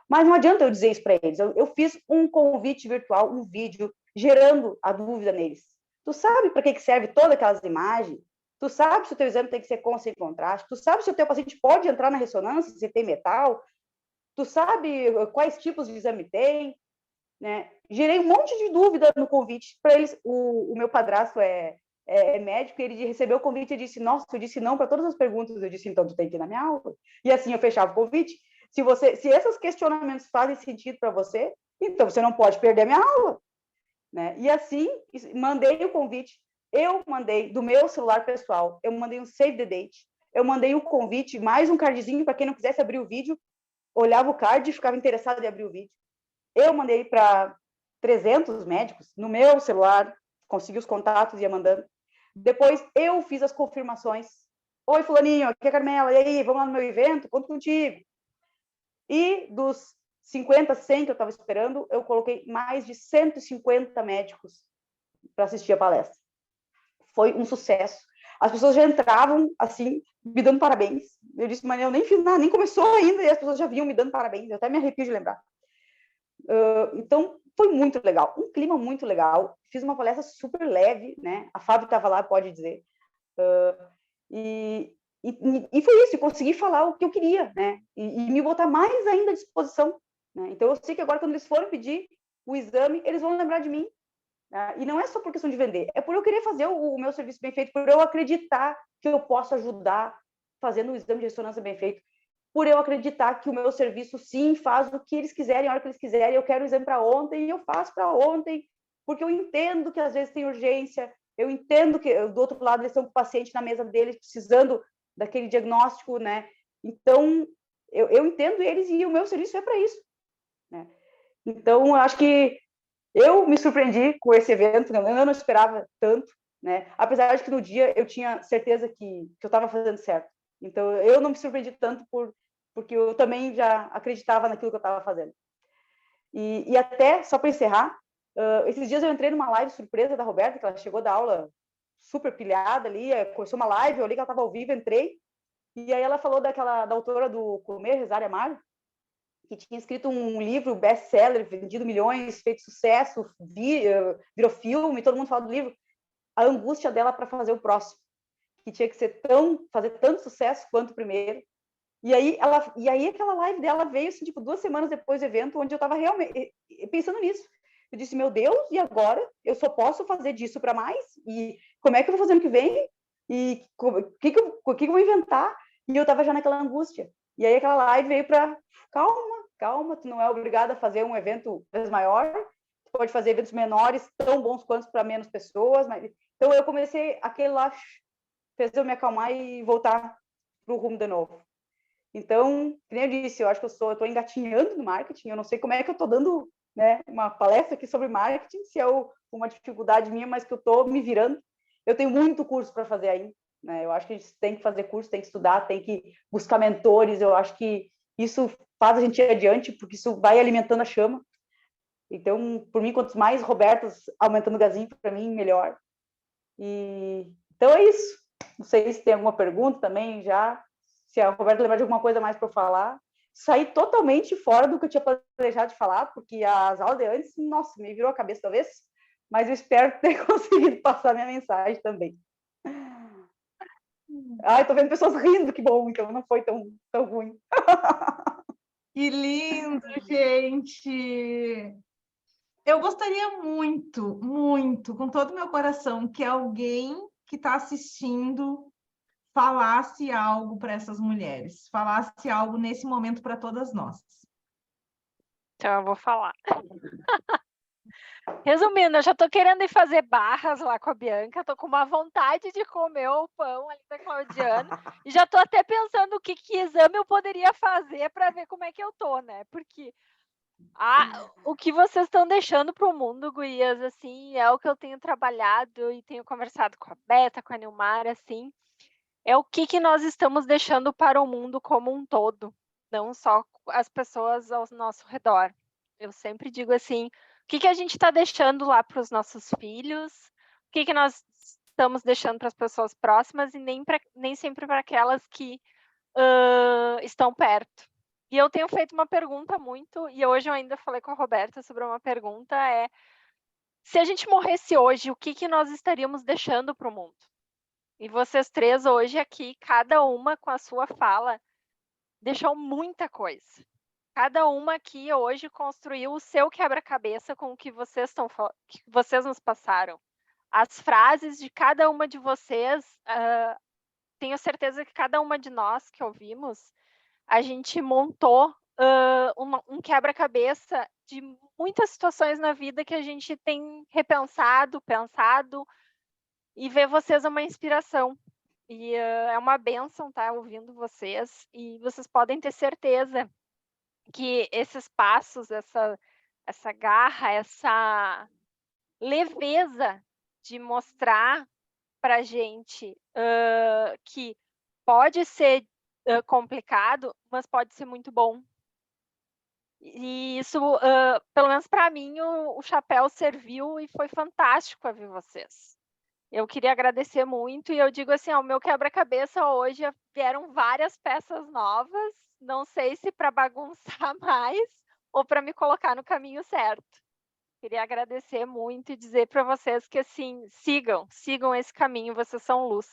Mas não adianta eu dizer isso para eles. Eu fiz um convite virtual, um vídeo, gerando a dúvida neles. Tu sabe para que serve todas aquelas imagens? Tu sabe se o teu exame tem que ser com ou sem contraste? Tu sabe se o teu paciente pode entrar na ressonância, se tem metal? Tu sabe quais tipos de exame tem? Né? Gerei um monte de dúvida no convite para eles. O meu padrasto é médico, e ele recebeu o convite e disse, nossa, eu disse não para todas as perguntas. Eu disse, então tu tem que ir na minha aula. E assim eu fechava o convite. Se esses questionamentos fazem sentido para você, então você não pode perder a minha aula. Né? E assim, mandei o convite. Eu mandei do meu celular pessoal, eu mandei um save the date, eu mandei um convite, mais um cardzinho para quem não quisesse abrir o vídeo, olhava o card e ficava interessado em abrir o vídeo. Eu mandei para 300 médicos no meu celular, consegui os contatos e ia mandando. Depois eu fiz as confirmações. Oi, fulaninho, aqui é a Carmela, e aí, vamos lá no meu evento? Conto contigo. E dos 50, 100 que eu estava esperando, eu coloquei mais de 150 médicos para assistir a palestra. Foi um sucesso. As pessoas já entravam, assim, me dando parabéns. Eu disse, mas eu nem fiz nada, nem começou ainda, e as pessoas já vinham me dando parabéns. Eu até me arrepio de lembrar. Então, foi muito legal. Um clima muito legal. Fiz uma palestra super leve, né? A Fábio estava lá, pode dizer. E E foi isso, eu consegui falar o que eu queria, né? E me botar mais ainda à disposição, né? Então, eu sei que agora, quando eles forem pedir o exame, eles vão lembrar de mim. Né? E não é só por questão de vender, é por eu querer fazer o meu serviço bem feito, por eu acreditar que eu posso ajudar fazendo o exame de ressonância bem feito, por eu acreditar que o meu serviço, sim, faz o que eles quiserem, a hora que eles quiserem. Eu quero o exame para ontem e eu faço para ontem, porque eu entendo que às vezes tem urgência, eu entendo que do outro lado eles estão com o paciente na mesa deles, precisando daquele diagnóstico, né? Então, eu entendo eles e o meu serviço é para isso, né? Então, eu acho que eu me surpreendi com esse evento, né? Eu não esperava tanto, né? Apesar de que no dia eu tinha certeza que eu estava fazendo certo. Então, eu não me surpreendi tanto porque eu também já acreditava naquilo que eu estava fazendo. E até, só para encerrar, esses dias eu entrei numa live surpresa da Roberta, que ela chegou da aula super pilhada ali, começou uma live, eu olhei que ela estava ao vivo, entrei, e aí ela falou da autora do Comer, Rezar e Amar, que tinha escrito um livro best-seller, vendido milhões, feito sucesso, virou filme, todo mundo fala do livro. A angústia dela para fazer o próximo, que tinha que fazer tanto sucesso quanto o primeiro. E aí aquela live dela veio assim, tipo, 2 semanas depois do evento, onde eu estava realmente pensando nisso. Eu disse, meu Deus, e agora? Eu só posso fazer disso para mais? E como é que eu vou fazer ano que vem? E o que eu vou inventar? E eu estava já naquela angústia. E aí aquela live veio para, calma, tu não é obrigada a fazer um evento maior, tu pode fazer eventos menores, tão bons quanto para menos pessoas. Então eu comecei, aquele lá fez eu me acalmar e voltar para o rumo de novo. Então, como eu disse, eu acho que eu estou engatinhando no marketing, eu não sei como é que eu estou dando, né, uma palestra aqui sobre marketing, se é uma dificuldade minha, mas que eu estou me virando. Eu tenho muito curso para fazer ainda, né? Eu acho que a gente tem que fazer curso, tem que estudar, tem que buscar mentores. Eu acho que isso faz a gente ir adiante, porque isso vai alimentando a chama. Então, por mim, quanto mais Robertas aumentando o gazinho, para mim, melhor. Então é isso. Não sei se tem alguma pergunta também já. Se a Roberta lembrar de alguma coisa mais para falar. Saí totalmente fora do que eu tinha planejado de falar, porque as aulas de antes, nossa, me virou a cabeça talvez, mas eu espero ter conseguido passar minha mensagem também. Ai, tô vendo pessoas rindo, que bom, então não foi tão ruim. Que lindo, gente! Eu gostaria muito, muito, com todo o meu coração, que alguém que está assistindo falasse algo para essas mulheres, falasse algo nesse momento para todas nós. Então, eu vou falar. Resumindo, eu já estou querendo ir fazer barras lá com a Bianca, estou com uma vontade de comer o pão ali da Claudiana, e já estou até pensando que exame eu poderia fazer para ver como é que eu tô, né? Porque o que vocês estão deixando para o mundo, gurias, assim, é o que eu tenho trabalhado e tenho conversado com a Beta, com a Nilmar, assim, é o que nós estamos deixando para o mundo como um todo, não só as pessoas ao nosso redor. Eu sempre digo assim, o que a gente está deixando lá para os nossos filhos, o que nós estamos deixando para as pessoas próximas e nem sempre para aquelas que estão perto. E eu tenho feito uma pergunta muito, e hoje eu ainda falei com a Roberta sobre uma pergunta, se a gente morresse hoje, o que nós estaríamos deixando para o mundo? E vocês três hoje aqui, cada uma com a sua fala, deixou muita coisa. Cada uma aqui hoje construiu o seu quebra-cabeça com o que vocês nos passaram. As frases de cada uma de vocês, tenho certeza que cada uma de nós que ouvimos, a gente montou um quebra-cabeça de muitas situações na vida que a gente tem repensado, pensado, e ver vocês é uma inspiração. E é uma bênção estar ouvindo vocês, e vocês podem ter certeza que esses passos, essa garra, essa leveza de mostrar para a gente que pode ser complicado, mas pode ser muito bom. E isso, pelo menos para mim, o chapéu serviu e foi fantástico ouvir vocês. Eu queria agradecer muito, e eu digo assim, o meu quebra-cabeça hoje vieram várias peças novas, não sei se para bagunçar mais ou para me colocar no caminho certo. Queria agradecer muito e dizer para vocês que, assim, sigam esse caminho, vocês são luz.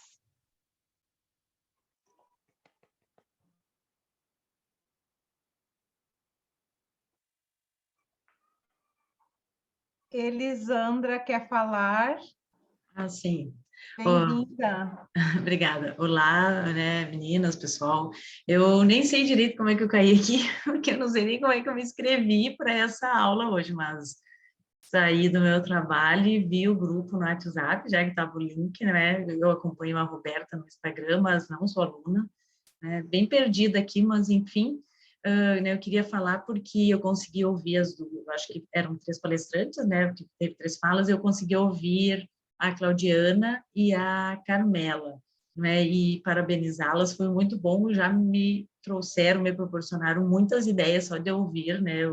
Elisandra quer falar. Ah, sim. Bem-vinda. Obrigada. Olá, né, meninas, pessoal. Eu nem sei direito como é que eu caí aqui, porque eu não sei nem como é que eu me inscrevi para essa aula hoje, mas saí do meu trabalho e vi o grupo no WhatsApp, já que estava o link, né? Eu acompanho a Roberta no Instagram, mas não sou aluna, né? Bem perdida aqui, mas enfim, né, eu queria falar porque eu consegui ouvir acho que eram 3 palestrantes, né? Porque teve 3 falas, eu consegui ouvir a Claudiana e a Carmela, né? E parabenizá-las, foi muito bom, já me proporcionaram muitas ideias só de ouvir, né?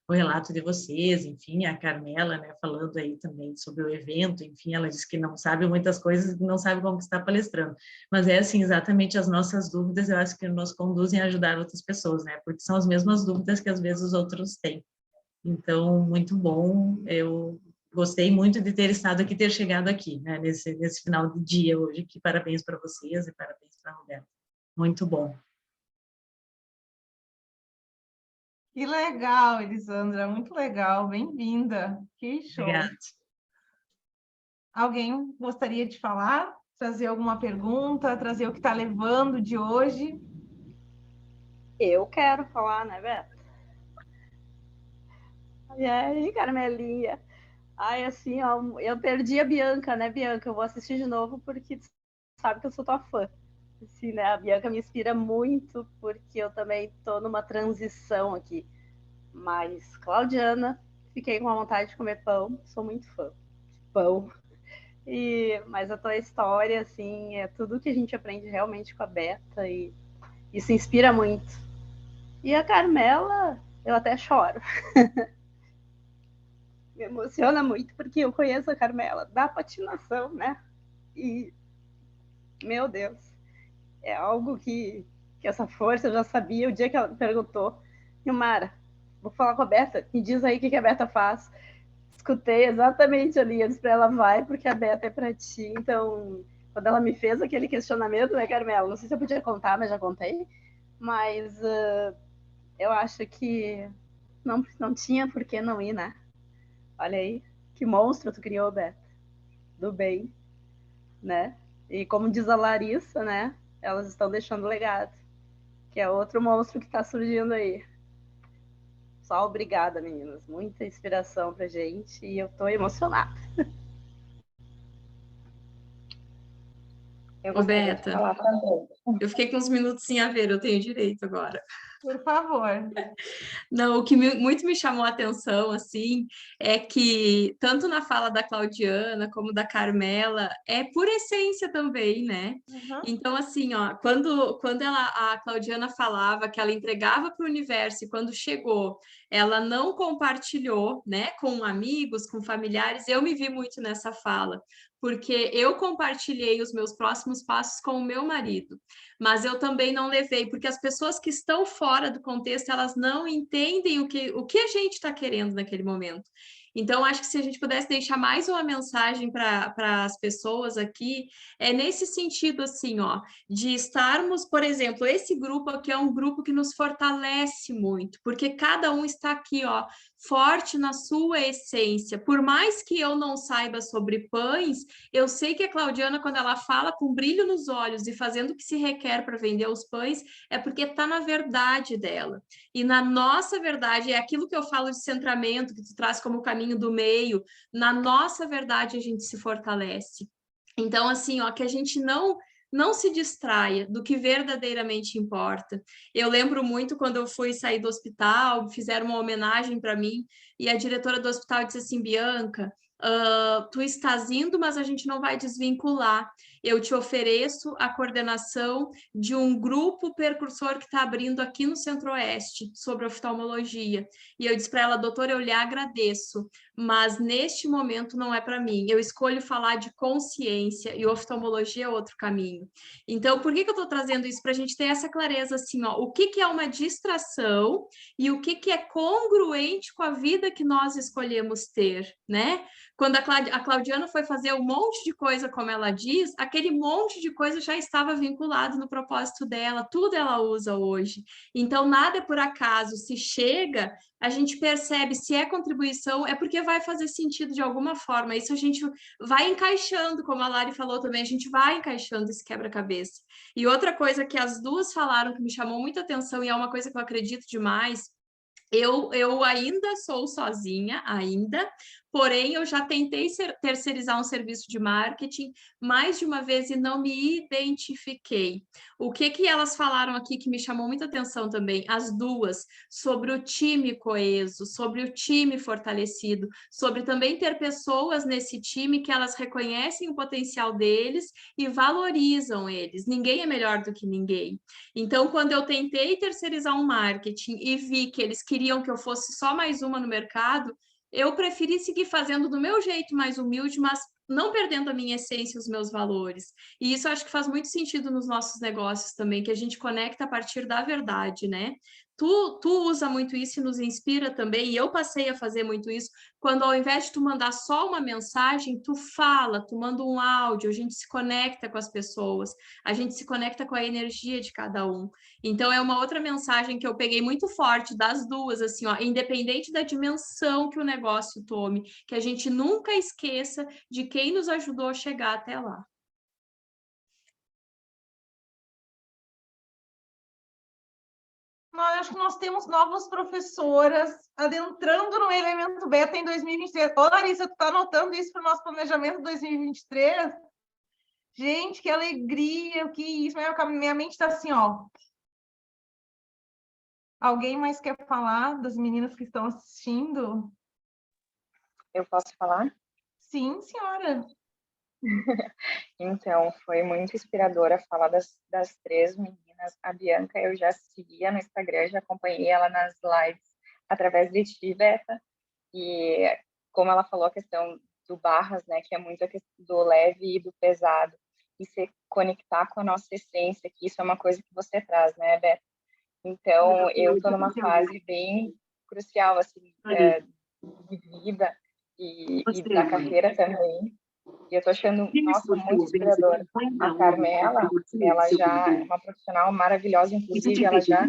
O relato de vocês, enfim, a Carmela, né, falando aí também sobre o evento, enfim, ela disse que não sabe muitas coisas, não sabe como está palestrando, mas é assim, exatamente as nossas dúvidas, eu acho que nos conduzem a ajudar outras pessoas, né, porque são as mesmas dúvidas que às vezes os outros têm. Então, muito bom, eu gostei muito de ter estado aqui, ter chegado aqui, né, nesse final de dia hoje, que parabéns para vocês e parabéns para a Roberta. Muito bom. Que legal, Elisandra, muito legal, bem-vinda. Que show. Obrigada. Alguém gostaria de falar? Trazer alguma pergunta? Trazer o que está levando de hoje? Eu quero falar, né, Beto? E aí, Carmelinha? Ai, assim, ó, eu perdi a Bianca, né, Bianca? Eu vou assistir de novo porque tu sabe que eu sou tua fã. Assim, né, a Bianca me inspira muito porque eu também tô numa transição aqui. Mas, Claudiana, fiquei com a vontade de comer pão, sou muito fã de pão. Mas a tua história, assim, é tudo que a gente aprende realmente com a Beta e isso inspira muito. E a Carmela, eu até choro. Me emociona muito porque eu conheço a Carmela da patinação, né? E, meu Deus, é algo que essa força eu já sabia o dia que ela me perguntou. Mara, vou falar com a Beta, me diz aí o que a Beta faz. Escutei exatamente ali antes para ela, vai, porque a Beta é para ti. Então, quando ela me fez aquele questionamento, né, Carmela? Não sei se eu podia contar, mas já contei. Mas eu acho que não tinha por que não ir, né? Olha aí, que monstro tu criou, Beto. Do bem, né? E como diz a Larissa, né? Elas estão deixando legado, que é outro monstro que está surgindo aí. Só obrigada, meninas. Muita inspiração pra gente e eu tô emocionada. Eu gostaria de falar também. Eu fiquei com uns minutos sem a ver, eu tenho direito agora. Por favor. Não, o que muito me chamou a atenção, assim, é que tanto na fala da Claudiana como da Carmela, é por essência também, né? Uhum. Então, assim, ó, quando a Claudiana falava que ela entregava para o universo e quando chegou, ela não compartilhou, né, com amigos, com familiares, eu me vi muito nessa fala, porque eu compartilhei os meus próximos passos com o meu marido, mas eu também não levei, porque as pessoas que estão fora do contexto, elas não entendem o que a gente está querendo naquele momento. Então, acho que se a gente pudesse deixar mais uma mensagem para as pessoas aqui, é nesse sentido, assim, ó, de estarmos, por exemplo, esse grupo aqui é um grupo que nos fortalece muito, porque cada um está aqui, ó, forte na sua essência. Por mais que eu não saiba sobre pães, eu sei que a Claudiana, quando ela fala com brilho nos olhos e fazendo o que se requer para vender os pães, é porque está na verdade dela. E na nossa verdade, é aquilo que eu falo de centramento, que tu traz como caminho do meio, na nossa verdade a gente se fortalece. Então, assim, ó, que a gente não se distraia do que verdadeiramente importa. Eu lembro muito quando eu fui sair do hospital, fizeram uma homenagem para mim, e a diretora do hospital disse assim, Bianca, tu estás indo, mas a gente não vai desvincular. Eu te ofereço a coordenação de um grupo percursor que está abrindo aqui no Centro-Oeste sobre oftalmologia. E eu disse para ela, doutora, eu lhe agradeço, mas neste momento não é para mim. Eu escolho falar de consciência e oftalmologia é outro caminho. Então, por que eu estou trazendo isso? Para a gente ter essa clareza, assim, ó, o que é uma distração e o que é congruente com a vida que nós escolhemos ter, né? Quando a Claudiana foi fazer um monte de coisa, como ela diz, a aquele monte de coisa já estava vinculado no propósito dela, tudo ela usa hoje. Então, nada é por acaso. Se chega, a gente percebe, se é contribuição, é porque vai fazer sentido de alguma forma. Isso a gente vai encaixando, como a Lari falou também, a gente vai encaixando esse quebra-cabeça. E outra coisa que as duas falaram que me chamou muita atenção, e é uma coisa que eu acredito demais, eu ainda sou sozinha, porém eu já tentei terceirizar um serviço de marketing mais de uma vez e não me identifiquei. O que elas falaram aqui que me chamou muita atenção também, as duas, sobre o time coeso, sobre o time fortalecido, sobre também ter pessoas nesse time que elas reconhecem o potencial deles e valorizam eles. Ninguém é melhor do que ninguém. Então, quando eu tentei terceirizar um marketing e vi que eles queriam que eu fosse só mais uma no mercado, eu preferi seguir fazendo do meu jeito mais humilde, mas não perdendo a minha essência e os meus valores. E isso eu acho que faz muito sentido nos nossos negócios também, que a gente conecta a partir da verdade, né? Tu usa muito isso e nos inspira também, e eu passei a fazer muito isso, quando ao invés de tu mandar só uma mensagem, tu fala, tu manda um áudio, a gente se conecta com as pessoas, a gente se conecta com a energia de cada um. Então, é uma outra mensagem que eu peguei muito forte das duas, assim, ó, independente da dimensão que o negócio tome, que a gente nunca esqueça de quem nos ajudou a chegar até lá. Acho que nós temos novas professoras adentrando no elemento beta em 2023. Ô, Larissa, tu está anotando isso para o nosso planejamento 2023? Gente, que alegria, que isso. Minha mente está assim, ó. Alguém mais quer falar das meninas que estão assistindo? Eu posso falar? Sim, senhora. Então, foi muito inspiradora falar das três meninas. A Bianca eu já seguia no Instagram, já acompanhei ela nas lives através de ti, Beta. E como ela falou, a questão do barras, né, que é muito a questão do leve e do pesado. E se conectar com a nossa essência, que isso é uma coisa que você traz, né, Beta? Então, eu estou numa fase bem crucial, assim, de vida e da carreira também. E eu tô achando, nossa, muito inspiradora. A Carmela, ela já é uma profissional maravilhosa, inclusive ela já...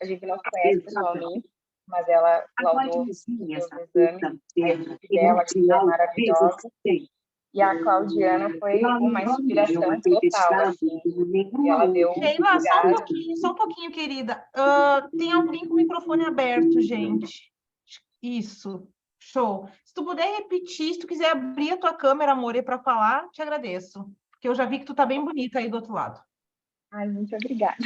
A gente não conhece pessoalmente, mas ela laudou os meus exames, a equipe dela que é maravilhosa. E a Claudiana foi uma inspiração total, assim. E ela deu... Sheila, só um pouquinho, querida. Tem alguém com o microfone aberto, gente. Isso. Show. Se tu puder repetir, se tu quiser abrir a tua câmera, Amore, para falar, te agradeço. Porque eu já vi que tu tá bem bonita aí do outro lado. Ai, muito obrigada.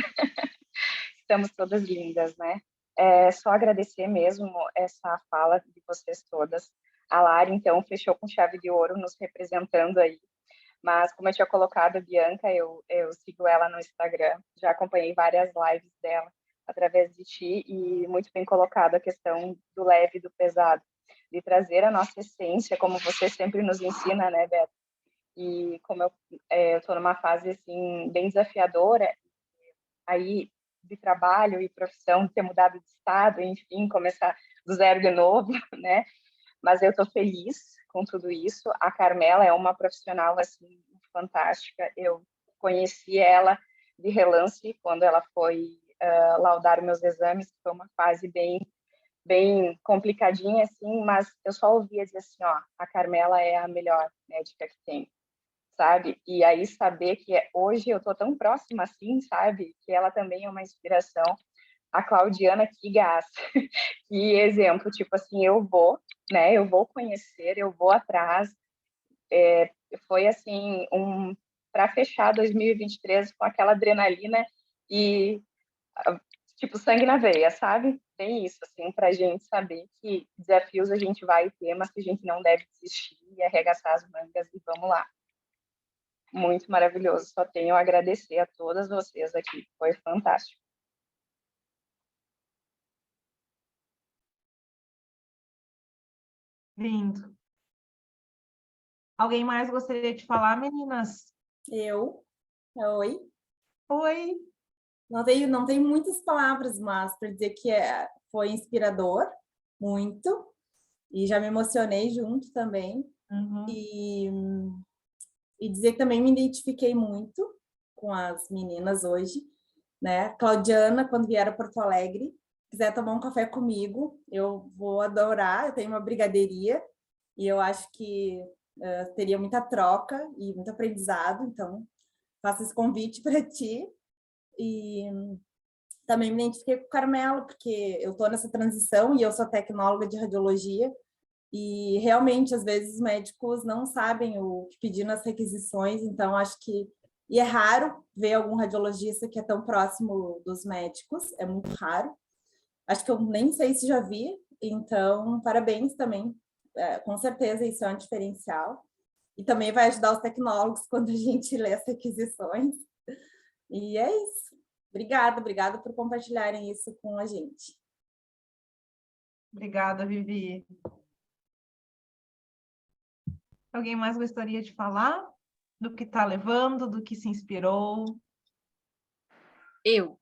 Estamos todas lindas, né? É só agradecer mesmo essa fala de vocês todas. A Lari, então, fechou com chave de ouro, nos representando aí. Mas, como eu tinha colocado, a Bianca, eu sigo ela no Instagram, já acompanhei várias lives dela através de ti, e muito bem colocado a questão do leve e do pesado, de trazer a nossa essência, como você sempre nos ensina, né, Beto? E como eu estou numa fase, assim, bem desafiadora, aí, de trabalho e profissão, de ter mudado de estado, enfim, começar do zero de novo, né? Mas eu estou feliz com tudo isso. A Carmela é uma profissional, assim, fantástica. Eu conheci ela de relance quando ela foi laudar meus exames, foi uma fase bem complicadinha, assim, mas eu só ouvia dizer assim, ó, a Carmela é a melhor médica que tem, sabe? E aí saber que hoje eu tô tão próxima assim, sabe? Que ela também é uma inspiração. A Claudiana, que gás, que exemplo, tipo assim, eu vou conhecer, eu vou atrás. Foi assim, para fechar 2023 com aquela adrenalina e tipo sangue na veia, sabe? Tem isso, assim, para a gente saber que desafios a gente vai ter, mas que a gente não deve desistir e arregaçar as mangas e vamos lá. Muito maravilhoso, só tenho a agradecer a todas vocês aqui, foi fantástico. Lindo. Alguém mais gostaria de falar, meninas? Eu. Oi. Oi. Não tenho muitas palavras, mas para dizer que foi inspirador, muito, e já me emocionei junto também. Uhum. E e dizer que também me identifiquei muito com as meninas hoje, né? Claudiana, quando vier a Porto Alegre, quiser tomar um café comigo, eu vou adorar. Eu tenho uma brigadeiria e eu acho que teria muita troca e muito aprendizado, então faço esse convite para ti. E também me identifiquei com o Carmelo, porque eu estou nessa transição e eu sou tecnóloga de radiologia, e realmente, às vezes, os médicos não sabem o que pedir nas requisições, então acho que... E é raro ver algum radiologista que é tão próximo dos médicos, é muito raro. Acho que eu nem sei se já vi, então parabéns também. Com certeza isso é um diferencial. E também vai ajudar os tecnólogos quando a gente lê as requisições. E é isso. Obrigada por compartilharem isso com a gente. Obrigada, Vivi. Alguém mais gostaria de falar do que está levando, do que se inspirou? Eu.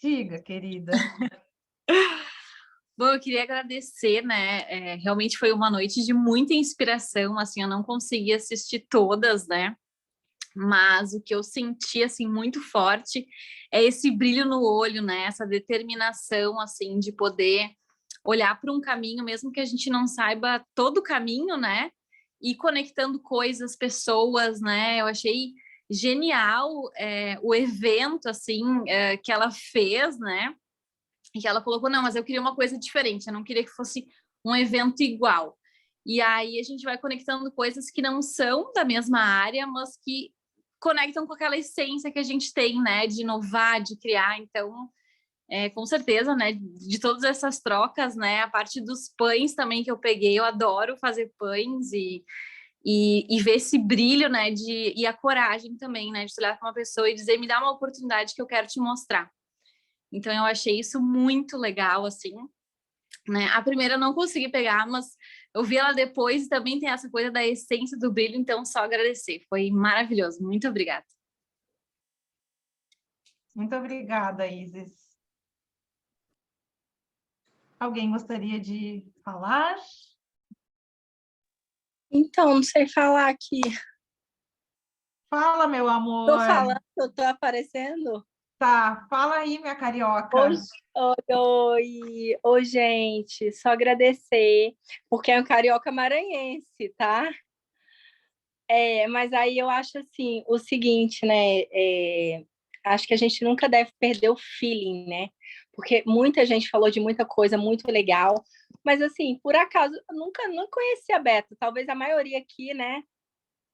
Diga, querida. Bom, eu queria agradecer, né? Realmente foi uma noite de muita inspiração, assim, eu não consegui assistir todas, né? Mas o que eu senti, assim, muito forte é esse brilho no olho, né? Essa determinação, assim, de poder olhar para um caminho, mesmo que a gente não saiba todo o caminho, né? E conectando coisas, pessoas, né? Eu achei genial o evento, assim, que ela fez, né? E que ela colocou, não, mas eu queria uma coisa diferente, eu não queria que fosse um evento igual. E aí a gente vai conectando coisas que não são da mesma área, mas que conectam com aquela essência que a gente tem, né, de inovar, de criar. Então, com certeza, né, de todas essas trocas, né, a parte dos pães também que eu peguei, eu adoro fazer pães e ver esse brilho, né, e a coragem também, né, de olhar para uma pessoa e dizer, me dá uma oportunidade que eu quero te mostrar. Então, eu achei isso muito legal, assim, né? A primeira eu não consegui pegar, mas eu vi ela depois e também tem essa coisa da essência do brilho, então só agradecer. Foi maravilhoso. Muito obrigada. Muito obrigada, Isis. Alguém gostaria de falar? Então, não sei falar aqui. Fala, meu amor. Tô falando, eu tô aparecendo? Tá, fala aí, minha carioca. Oi, gente, só agradecer, porque é um carioca maranhense, tá? Mas aí eu acho assim, o seguinte, né? Acho que a gente nunca deve perder o feeling, né? Porque muita gente falou de muita coisa muito legal, mas assim, por acaso, eu não conhecia a Beta, talvez a maioria aqui, né?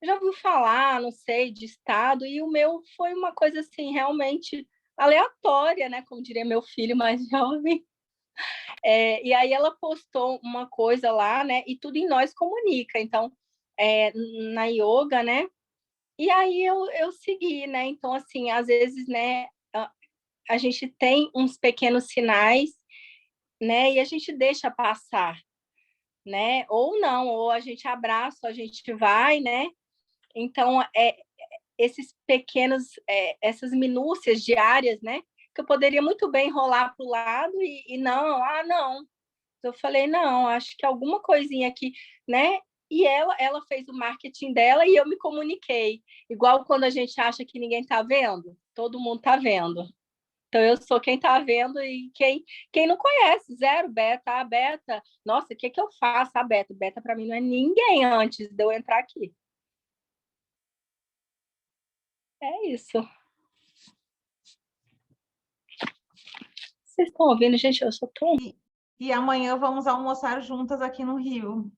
Já ouviu falar, não sei, de estado, e o meu foi uma coisa assim, realmente aleatória, né? Como diria meu filho mais jovem. E aí ela postou uma coisa lá, né? E tudo em nós comunica. Então, na yoga, né? E aí eu segui, né? Então, assim, às vezes, né? A gente tem uns pequenos sinais, né? E a gente deixa passar, né? Ou não, ou a gente abraça, ou a gente vai, né? Então, esses pequenos, essas minúcias diárias, né? Que eu poderia muito bem rolar para o lado e não, não. Eu falei, não, acho que alguma coisinha aqui, né? E ela fez o marketing dela e eu me comuniquei. Igual quando a gente acha que ninguém está vendo, todo mundo está vendo. Então, eu sou quem está vendo e quem não conhece, zero, Beta, a Beta. Nossa, o que eu faço? A Beta. Beta, para mim, não é ninguém antes de eu entrar aqui. É isso. Vocês estão ouvindo, gente? Eu sou tão... E amanhã vamos almoçar juntas aqui no Rio.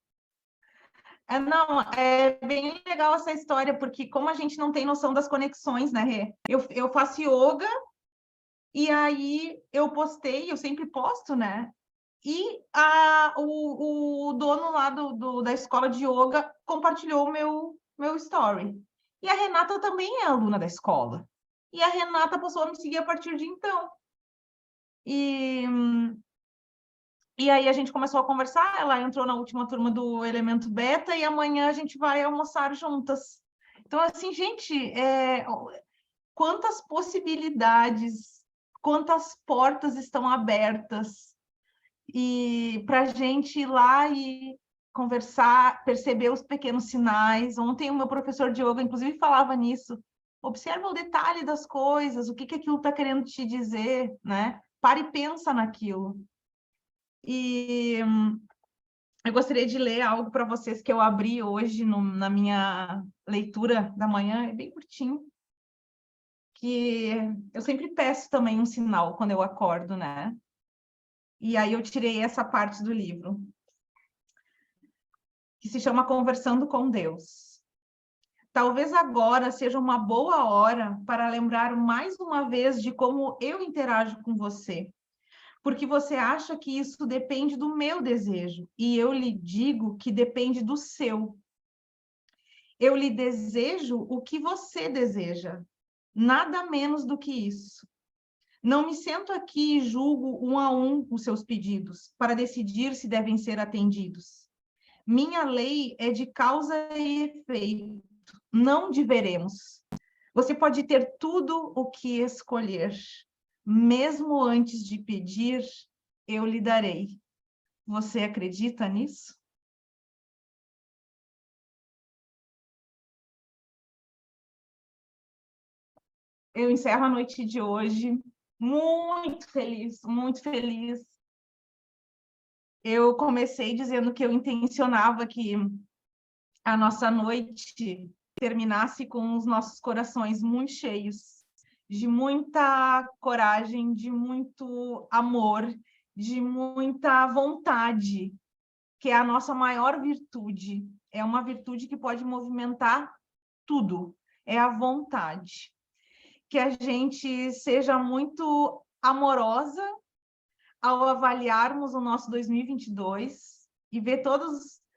Não, é bem legal essa história, porque como a gente não tem noção das conexões, né, Rê? Eu faço yoga, e aí eu postei, eu sempre posto, né? E o dono lá da escola de yoga compartilhou o meu story. E a Renata também é aluna da escola. E a Renata passou a me seguir a partir de então. E aí a gente começou a conversar, ela entrou na última turma do Elemento Beta e amanhã a gente vai almoçar juntas. Então, assim, gente, quantas possibilidades, quantas portas estão abertas e para a gente ir lá conversar, perceber os pequenos sinais. Ontem o meu professor de yoga, inclusive, falava nisso. Observa o detalhe das coisas, o que aquilo está querendo te dizer, né? Para e pensa naquilo. E eu gostaria de ler algo para vocês que eu abri hoje na minha leitura da manhã, é bem curtinho, que eu sempre peço também um sinal quando eu acordo, né? E aí eu tirei essa parte do livro, que se chama Conversando com Deus. Talvez agora seja uma boa hora para lembrar mais uma vez de como eu interajo com você, porque você acha que isso depende do meu desejo, e eu lhe digo que depende do seu. Eu lhe desejo o que você deseja, nada menos do que isso. Não me sento aqui e julgo um a um os seus pedidos, para decidir se devem ser atendidos. Minha lei é de causa e efeito, não de veremos. Você pode ter tudo o que escolher. Mesmo antes de pedir, eu lhe darei. Você acredita nisso? Eu encerro a noite de hoje muito feliz, muito feliz. Eu comecei dizendo que eu intencionava que a nossa noite terminasse com os nossos corações muito cheios, de muita coragem, de muito amor, de muita vontade, que é a nossa maior virtude. É uma virtude que pode movimentar tudo, é a vontade. Que a gente seja muito amorosa ao avaliarmos o nosso 2022 e ver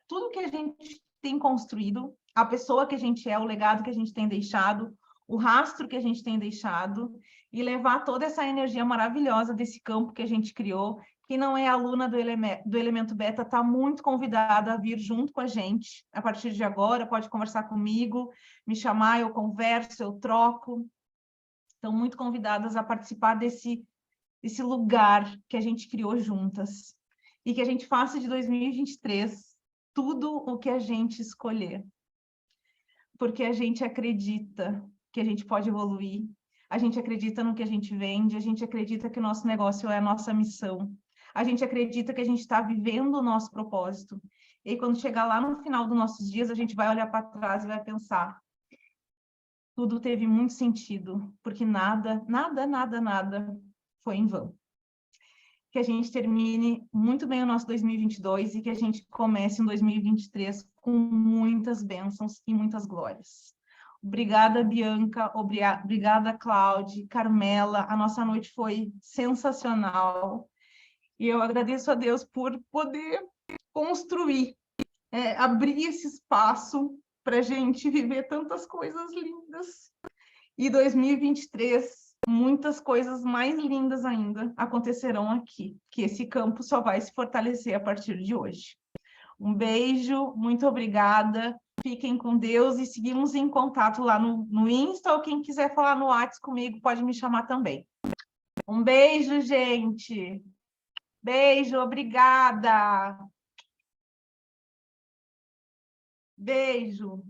tudo que a gente tem construído, a pessoa que a gente é, o legado que a gente tem deixado, o rastro que a gente tem deixado, e levar toda essa energia maravilhosa desse campo que a gente criou. Quem não é aluna do Elemento Beta está muito convidada a vir junto com a gente. A partir de agora, pode conversar comigo, me chamar, eu converso, eu troco. Estão muito convidadas a participar desse lugar que a gente criou juntas. E que a gente faça de 2023 tudo o que a gente escolher. Porque a gente acredita que a gente pode evoluir, a gente acredita no que a gente vende, a gente acredita que o nosso negócio é a nossa missão, a gente acredita que a gente está vivendo o nosso propósito. E quando chegar lá no final dos nossos dias, a gente vai olhar para trás e vai pensar: tudo teve muito sentido, porque nada foi em vão. Que a gente termine muito bem o nosso 2022 e que a gente comece um 2023 com muitas bênçãos e muitas glórias. Obrigada, Bianca, obrigada, Cláudia, Carmela, a nossa noite foi sensacional e eu agradeço a Deus por poder construir, abrir esse espaço para a gente viver tantas coisas lindas. E 2023, muitas coisas mais lindas ainda acontecerão aqui, que esse campo só vai se fortalecer a partir de hoje. Um beijo, muito obrigada, fiquem com Deus e seguimos em contato lá no Insta, ou quem quiser falar no WhatsApp comigo pode me chamar também. Um beijo, gente. Beijo, obrigada. Beijo.